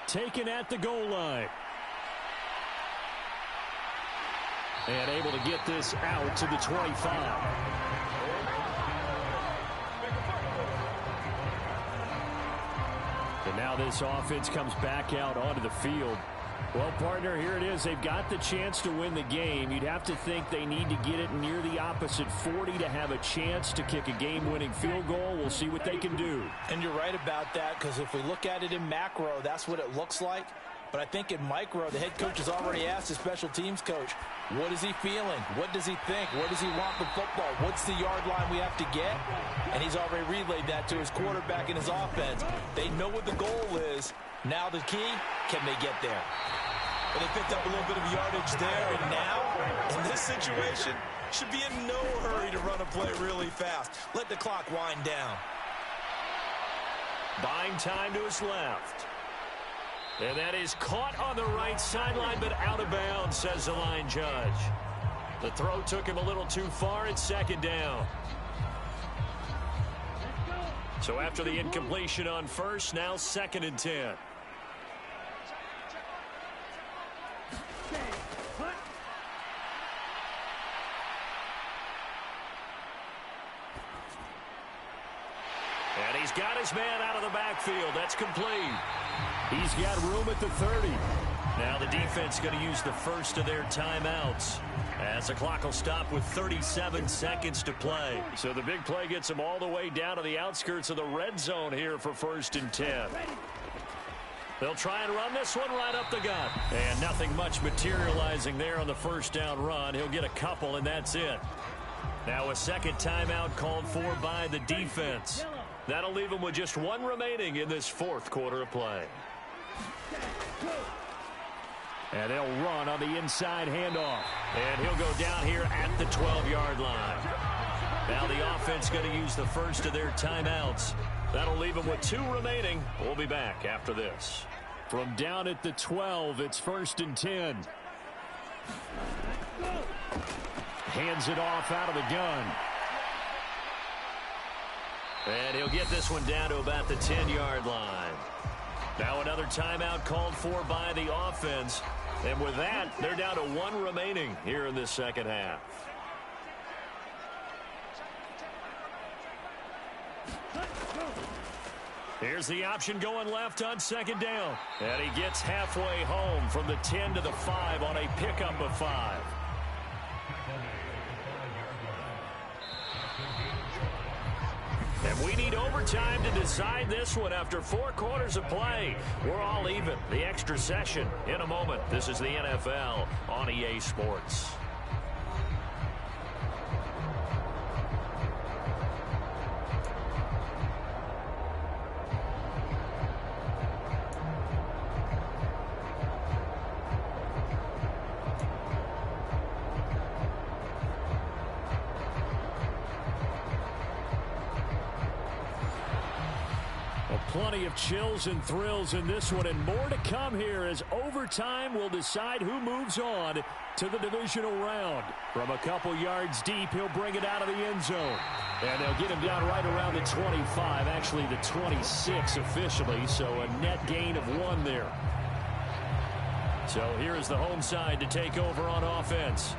Speaker 4: Taken at the goal line. And able to get this out to the 25. And now this offense comes back out onto the field. Well, partner, here it is. They've got the chance to win the game. You'd have to think they need to get it near the opposite 40 to have a chance to kick a game-winning field goal. We'll see what they can do.
Speaker 3: And you're right about that, because if we look at it in macro, that's what it looks like. But I think in micro, the head coach has already asked the special teams coach, what is he feeling? What does he think? Where does he want the football? What's the yard line we have to get? And he's already relayed that to his quarterback and his offense. They know what the goal is. Now the key, can they get there? And they picked up a little bit of yardage there. And now, in this situation, should be in no hurry to run a play really fast. Let the clock wind down.
Speaker 2: Buying time to his left. And that is caught on the right sideline, but out of bounds, says the line judge. The throw took him a little too far. It's 2nd down. So after the incompletion on 1st, now 2nd and 10. And he's got his man out of the backfield. That's complete.
Speaker 4: He's got room at the 30.
Speaker 2: Now the defense going to use the first of their timeouts as the clock will stop with 37 seconds to play.
Speaker 4: So the big play gets them all the way down to the outskirts of the red zone here for 1st and 10.
Speaker 2: They'll try and run this one right up the gut. And nothing much materializing there on the 1st down run. He'll get a couple, and that's it. Now a 2nd timeout called for by the defense. That'll leave him with just 1 remaining in this 4th quarter of play.
Speaker 4: And they'll run on the inside handoff.
Speaker 2: And he'll go down here at the 12-yard line. Now the offense going to use the first of their timeouts. That'll leave them with 2 remaining. We'll be back after this.
Speaker 4: From down at the 12, it's 1st and 10. Hands it off out of the gun.
Speaker 2: And he'll get this one down to about the 10-yard line. Now another timeout called for by the offense. And with that, they're down to 1 remaining here in this 2nd half. Here's the option going left on 2nd down. And he gets halfway home from the 10 to the 5 on a pickup of 5. And we need overtime to decide this one after 4 quarters of play. We're all even. The extra session in a moment. This is the NFL on EA Sports.
Speaker 4: Plenty of chills and thrills in this one, and more to come here as overtime will decide who moves on to the divisional round. From a couple yards deep, he'll bring it out of the end zone. And they'll get him down right around the 25, actually the 26 officially, so a net gain of 1 there. So here is the home side to take over on offense.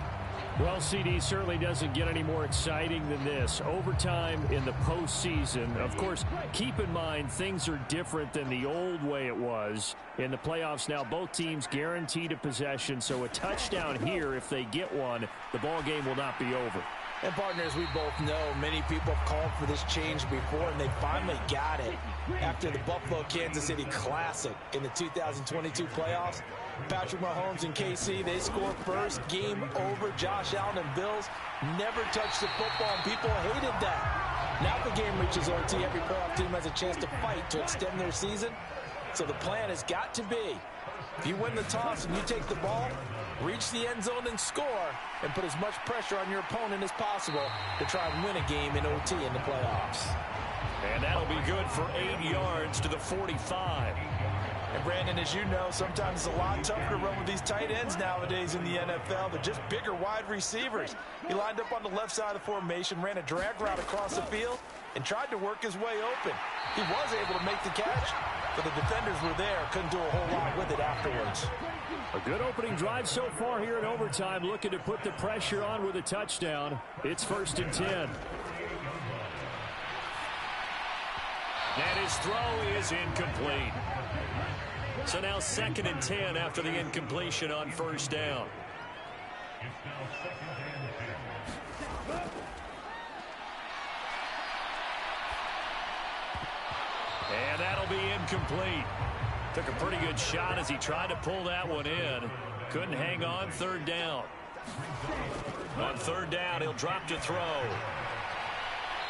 Speaker 4: Well, CD, certainly doesn't get any more exciting than this. Overtime in the postseason. Of course, keep in mind things are different than the old way it was. In the playoffs now, both teams guaranteed a possession, so a touchdown here, if they get one, the ball game will not be over.
Speaker 3: And partners, we both know many people have called for this change before, and they finally got it after the Buffalo-Kansas City Classic in the 2022 playoffs. Patrick Mahomes and KC, they score first. Game over. Josh Allen and Bills never touched the football, and people hated that. Now the game reaches OT. Every playoff team has a chance to fight to extend their season. So the plan has got to be, if you win the toss and you take the ball, reach the end zone and score, and put as much pressure on your opponent as possible to try and win a game in OT in the playoffs.
Speaker 2: And that'll be good for 8 yards to the 45.
Speaker 3: And Brandon, as you know, sometimes it's a lot tougher to run with these tight ends nowadays in the NFL. They're just bigger wide receivers. He lined up on the left side of the formation, ran a drag route across the field, and tried to work his way open. He was able to make the catch, but the defenders were there, couldn't do a whole lot with it afterwards.
Speaker 4: A good opening drive so far here in overtime, looking to put the pressure on with a touchdown. It's 1st and 10.
Speaker 2: And his throw is incomplete. So now 2nd and 10 after the incompletion on 1st down. And that'll be incomplete. Took a pretty good shot as he tried to pull that one in. Couldn't hang on. 3rd down. On 3rd down, he'll drop to throw.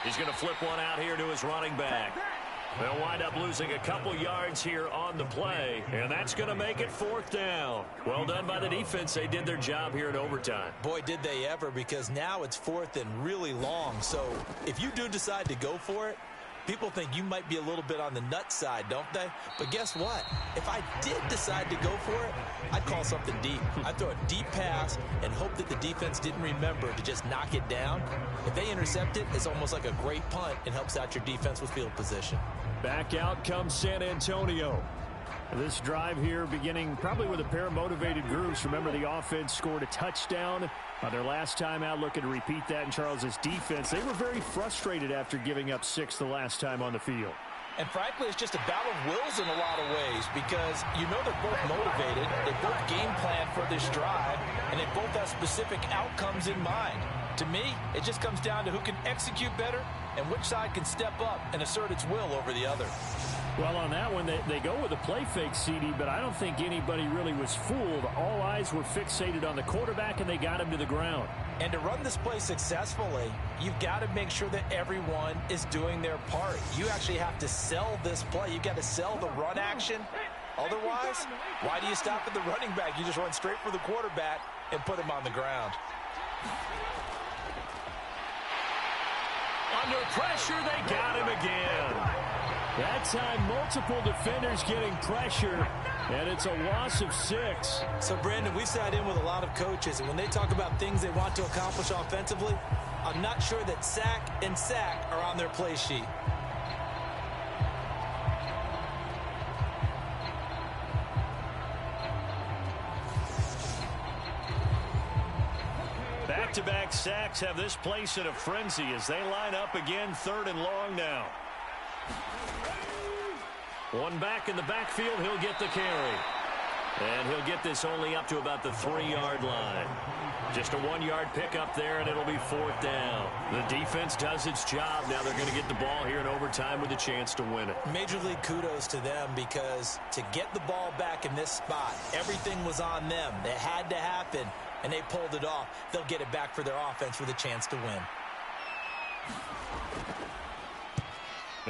Speaker 2: He's going to flip one out here to his running back. They'll wind up losing a couple yards here on the play, and that's going to make it 4th down. Well done by the defense. They did their job here in overtime.
Speaker 3: Boy, did they ever, because now it's 4th and really long. So if you do decide to go for it, people think you might be a little bit on the nut side, don't they? But guess what? If I did decide to go for it, I'd call something deep. I'd throw a deep pass and hope that the defense didn't remember to just knock it down. If they intercept it, it's almost like a great punt and helps out your defense with field position.
Speaker 4: Back out comes San Antonio. This drive here beginning probably with a pair of motivated groups. Remember, the offense scored a touchdown on their last time out, looking to repeat that in Charles's defense. They were very frustrated after giving up 6 the last time on the field.
Speaker 3: And frankly, it's just a battle of wills in a lot of ways, because you know they're both motivated, they both game plan for this drive, and they both have specific outcomes in mind. To me, it just comes down to who can execute better and which side can step up and assert its will over the other.
Speaker 4: Well, on that one, they go with a play fake, CD, but I don't think anybody really was fooled. All eyes were fixated on the quarterback, and they got him to the ground.
Speaker 3: And to run this play successfully, you've got to make sure that everyone is doing their part. You actually have to sell this play. You've got to sell the run action. Otherwise, why do you stop at the running back? You just run straight for the quarterback and put him on the ground.
Speaker 2: Under pressure, they got him again.
Speaker 4: That time, multiple defenders getting pressure, and it's a loss of 6.
Speaker 3: So, Brandon, we sat in with a lot of coaches, and when they talk about things they want to accomplish offensively, I'm not sure that sack and sack are on their play sheet.
Speaker 2: Back-to-back sacks have this place in a frenzy as they line up again, 3rd and long now. One back in the backfield, he'll get the carry. And he'll get this only up to about the 3-yard line. Just a 1-yard pickup there, and it'll be 4th down. The defense does its job. Now they're going to get the ball here in overtime with a chance to win it.
Speaker 3: Major league kudos to them, because to get the ball back in this spot, everything was on them. It had to happen, and they pulled it off. They'll get it back for their offense with a chance to win.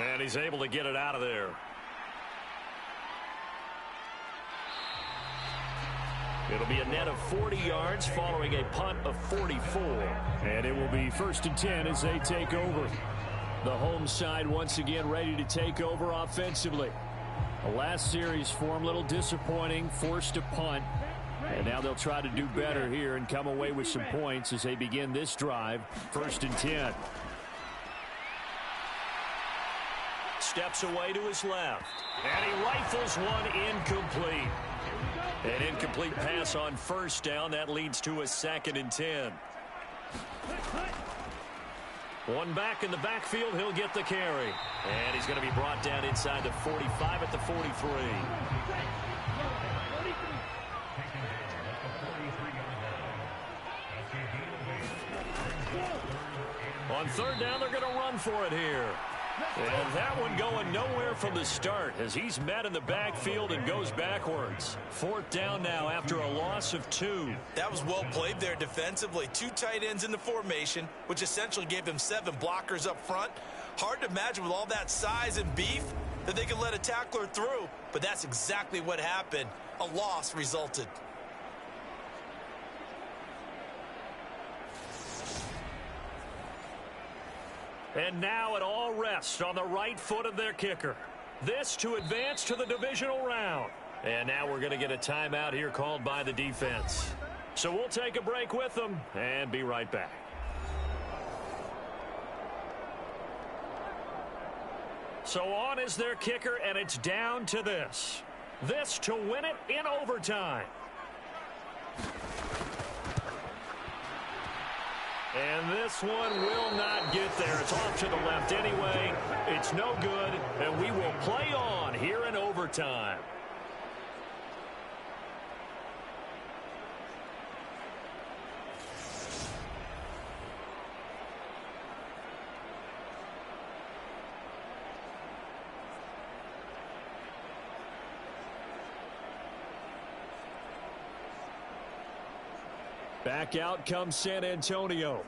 Speaker 2: And he's able to get it out of there. It'll be a net of 40 yards following a punt of 44.
Speaker 4: And it will be 1st and 10 as they take over. The home side once again ready to take over offensively. The last series for them, a little disappointing, forced a punt. And now they'll try to do better here and come away with some points as they begin this drive. 1st and 10.
Speaker 2: Steps away to his left. And he rifles one incomplete. An incomplete pass on 1st down. That leads to a 2nd and 10. One back in the backfield, he'll get the carry. And he's going to be brought down inside the 45 at the 43. On third down, they're going to run for it here. And that one going nowhere from the start as he's met in the backfield and goes backwards. Fourth down now after a loss of 2.
Speaker 3: That was well played there defensively. 2 tight ends in the formation, which essentially gave them 7 blockers up front. Hard to imagine with all that size and beef that they could let a tackler through, but that's exactly what happened. A loss resulted.
Speaker 2: And now it all rests on the right foot of their kicker. This to advance to the divisional round. And now we're going to get a timeout here called by the defense. So we'll take a break with them and be right back. So on is their kicker, and it's down to this. This to win it in overtime. And this one will not get there. It's off to the left anyway. It's no good, and we will play on here in overtime.
Speaker 4: Back out comes San Antonio.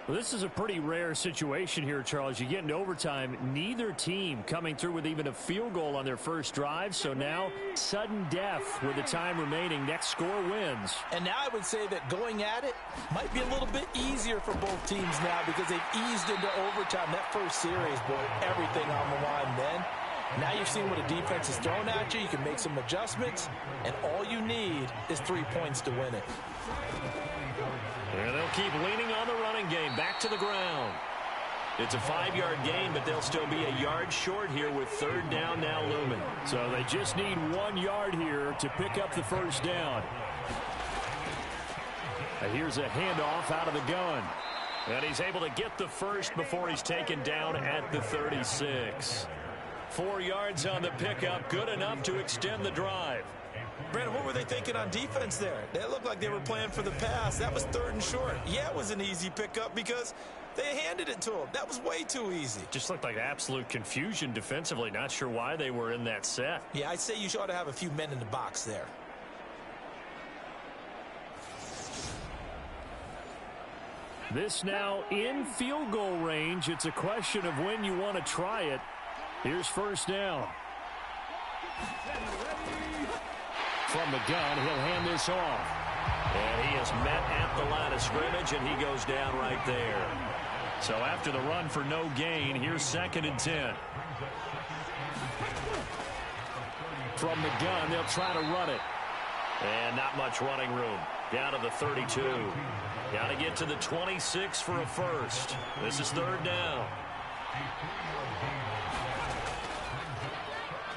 Speaker 4: Well, this is a pretty rare situation here, Charles. You get into overtime, neither team coming through with even a field goal on their first drive. So now, sudden death with the time remaining. Next score wins.
Speaker 3: And now I would say that going at it might be a little bit easier for both teams now because they've eased into overtime. That first series, boy, everything on the line then. Now you've seen what a defense is thrown at you. You can make some adjustments, and all you need is 3 points to win it.
Speaker 2: And they'll keep leaning on the running game. Back to the ground. It's a 5-yard gain, but they'll still be a yard short here with third down now looming.
Speaker 4: So they just need 1 yard here to pick up the first down. And here's a handoff out of the gun.
Speaker 2: And he's able to get the first before he's taken down at the 36. 4 yards on the pickup, good enough to extend the drive.
Speaker 3: Brandon, what were they thinking on defense there? They looked like they were playing for the pass. That was 3rd and short. Yeah, it was an easy pickup because they handed it to him. That was way too easy.
Speaker 2: Just looked like absolute confusion defensively. Not sure why they were in that set.
Speaker 3: Yeah, I'd say you ought to have a few men in the box there.
Speaker 4: This now in field goal range. It's a question of when you want to try it. Here's first down. From the gun, he'll hand this off.
Speaker 2: And he is met at the line of scrimmage, and he goes down right there. So after the run for no gain, here's 2nd and 10.
Speaker 4: From the gun, they'll try to run it.
Speaker 2: And not much running room. Down to the 32. Got to get to the 26 for a first. This is 3rd down.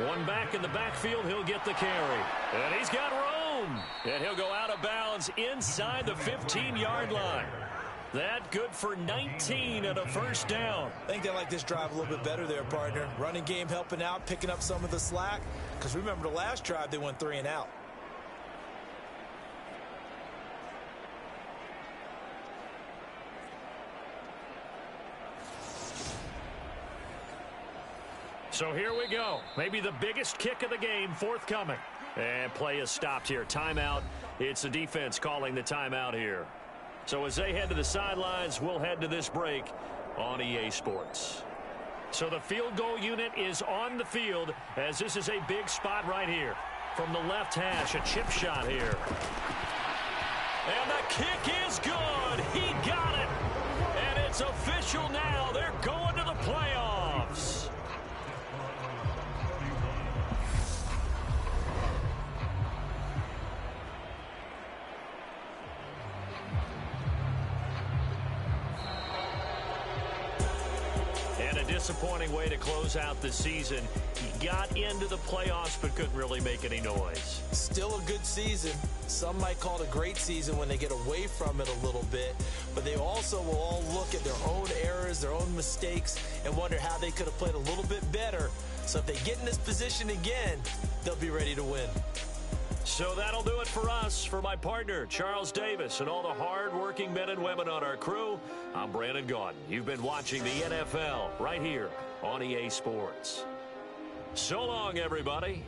Speaker 2: One back in the backfield, he'll get the carry. And he's got room. And he'll go out of bounds inside the 15-yard line. That good for 19 and a first down.
Speaker 3: I think they like this drive a little bit better there, partner. Running game helping out, picking up some of the slack. Because remember the last drive, they went 3 and out.
Speaker 2: So here we go. Maybe the biggest kick of the game forthcoming. And play is stopped here. Timeout. It's the defense calling the timeout here. So as they head to the sidelines, we'll head to this break on EA Sports. So the field goal unit is on the field as this is a big spot right here. From the left hash, a chip shot here. And the kick is good. He got it. And it's official now. They're going to the playoffs. disappointing way to close out the season. He got into the playoffs but couldn't really make any noise.
Speaker 3: Still a good season. Some might call it a great season when they get away from it a little bit, but they also will all look at their own errors, their own mistakes, and wonder how they could have played a little bit better. So if they get in this position again, they'll be ready to win.
Speaker 2: So that'll do it for us. For my partner, Charles Davis, and all the hard-working men and women on our crew, I'm Brandon Gaudin. You've been watching the NFL right here on EA Sports. So long, everybody.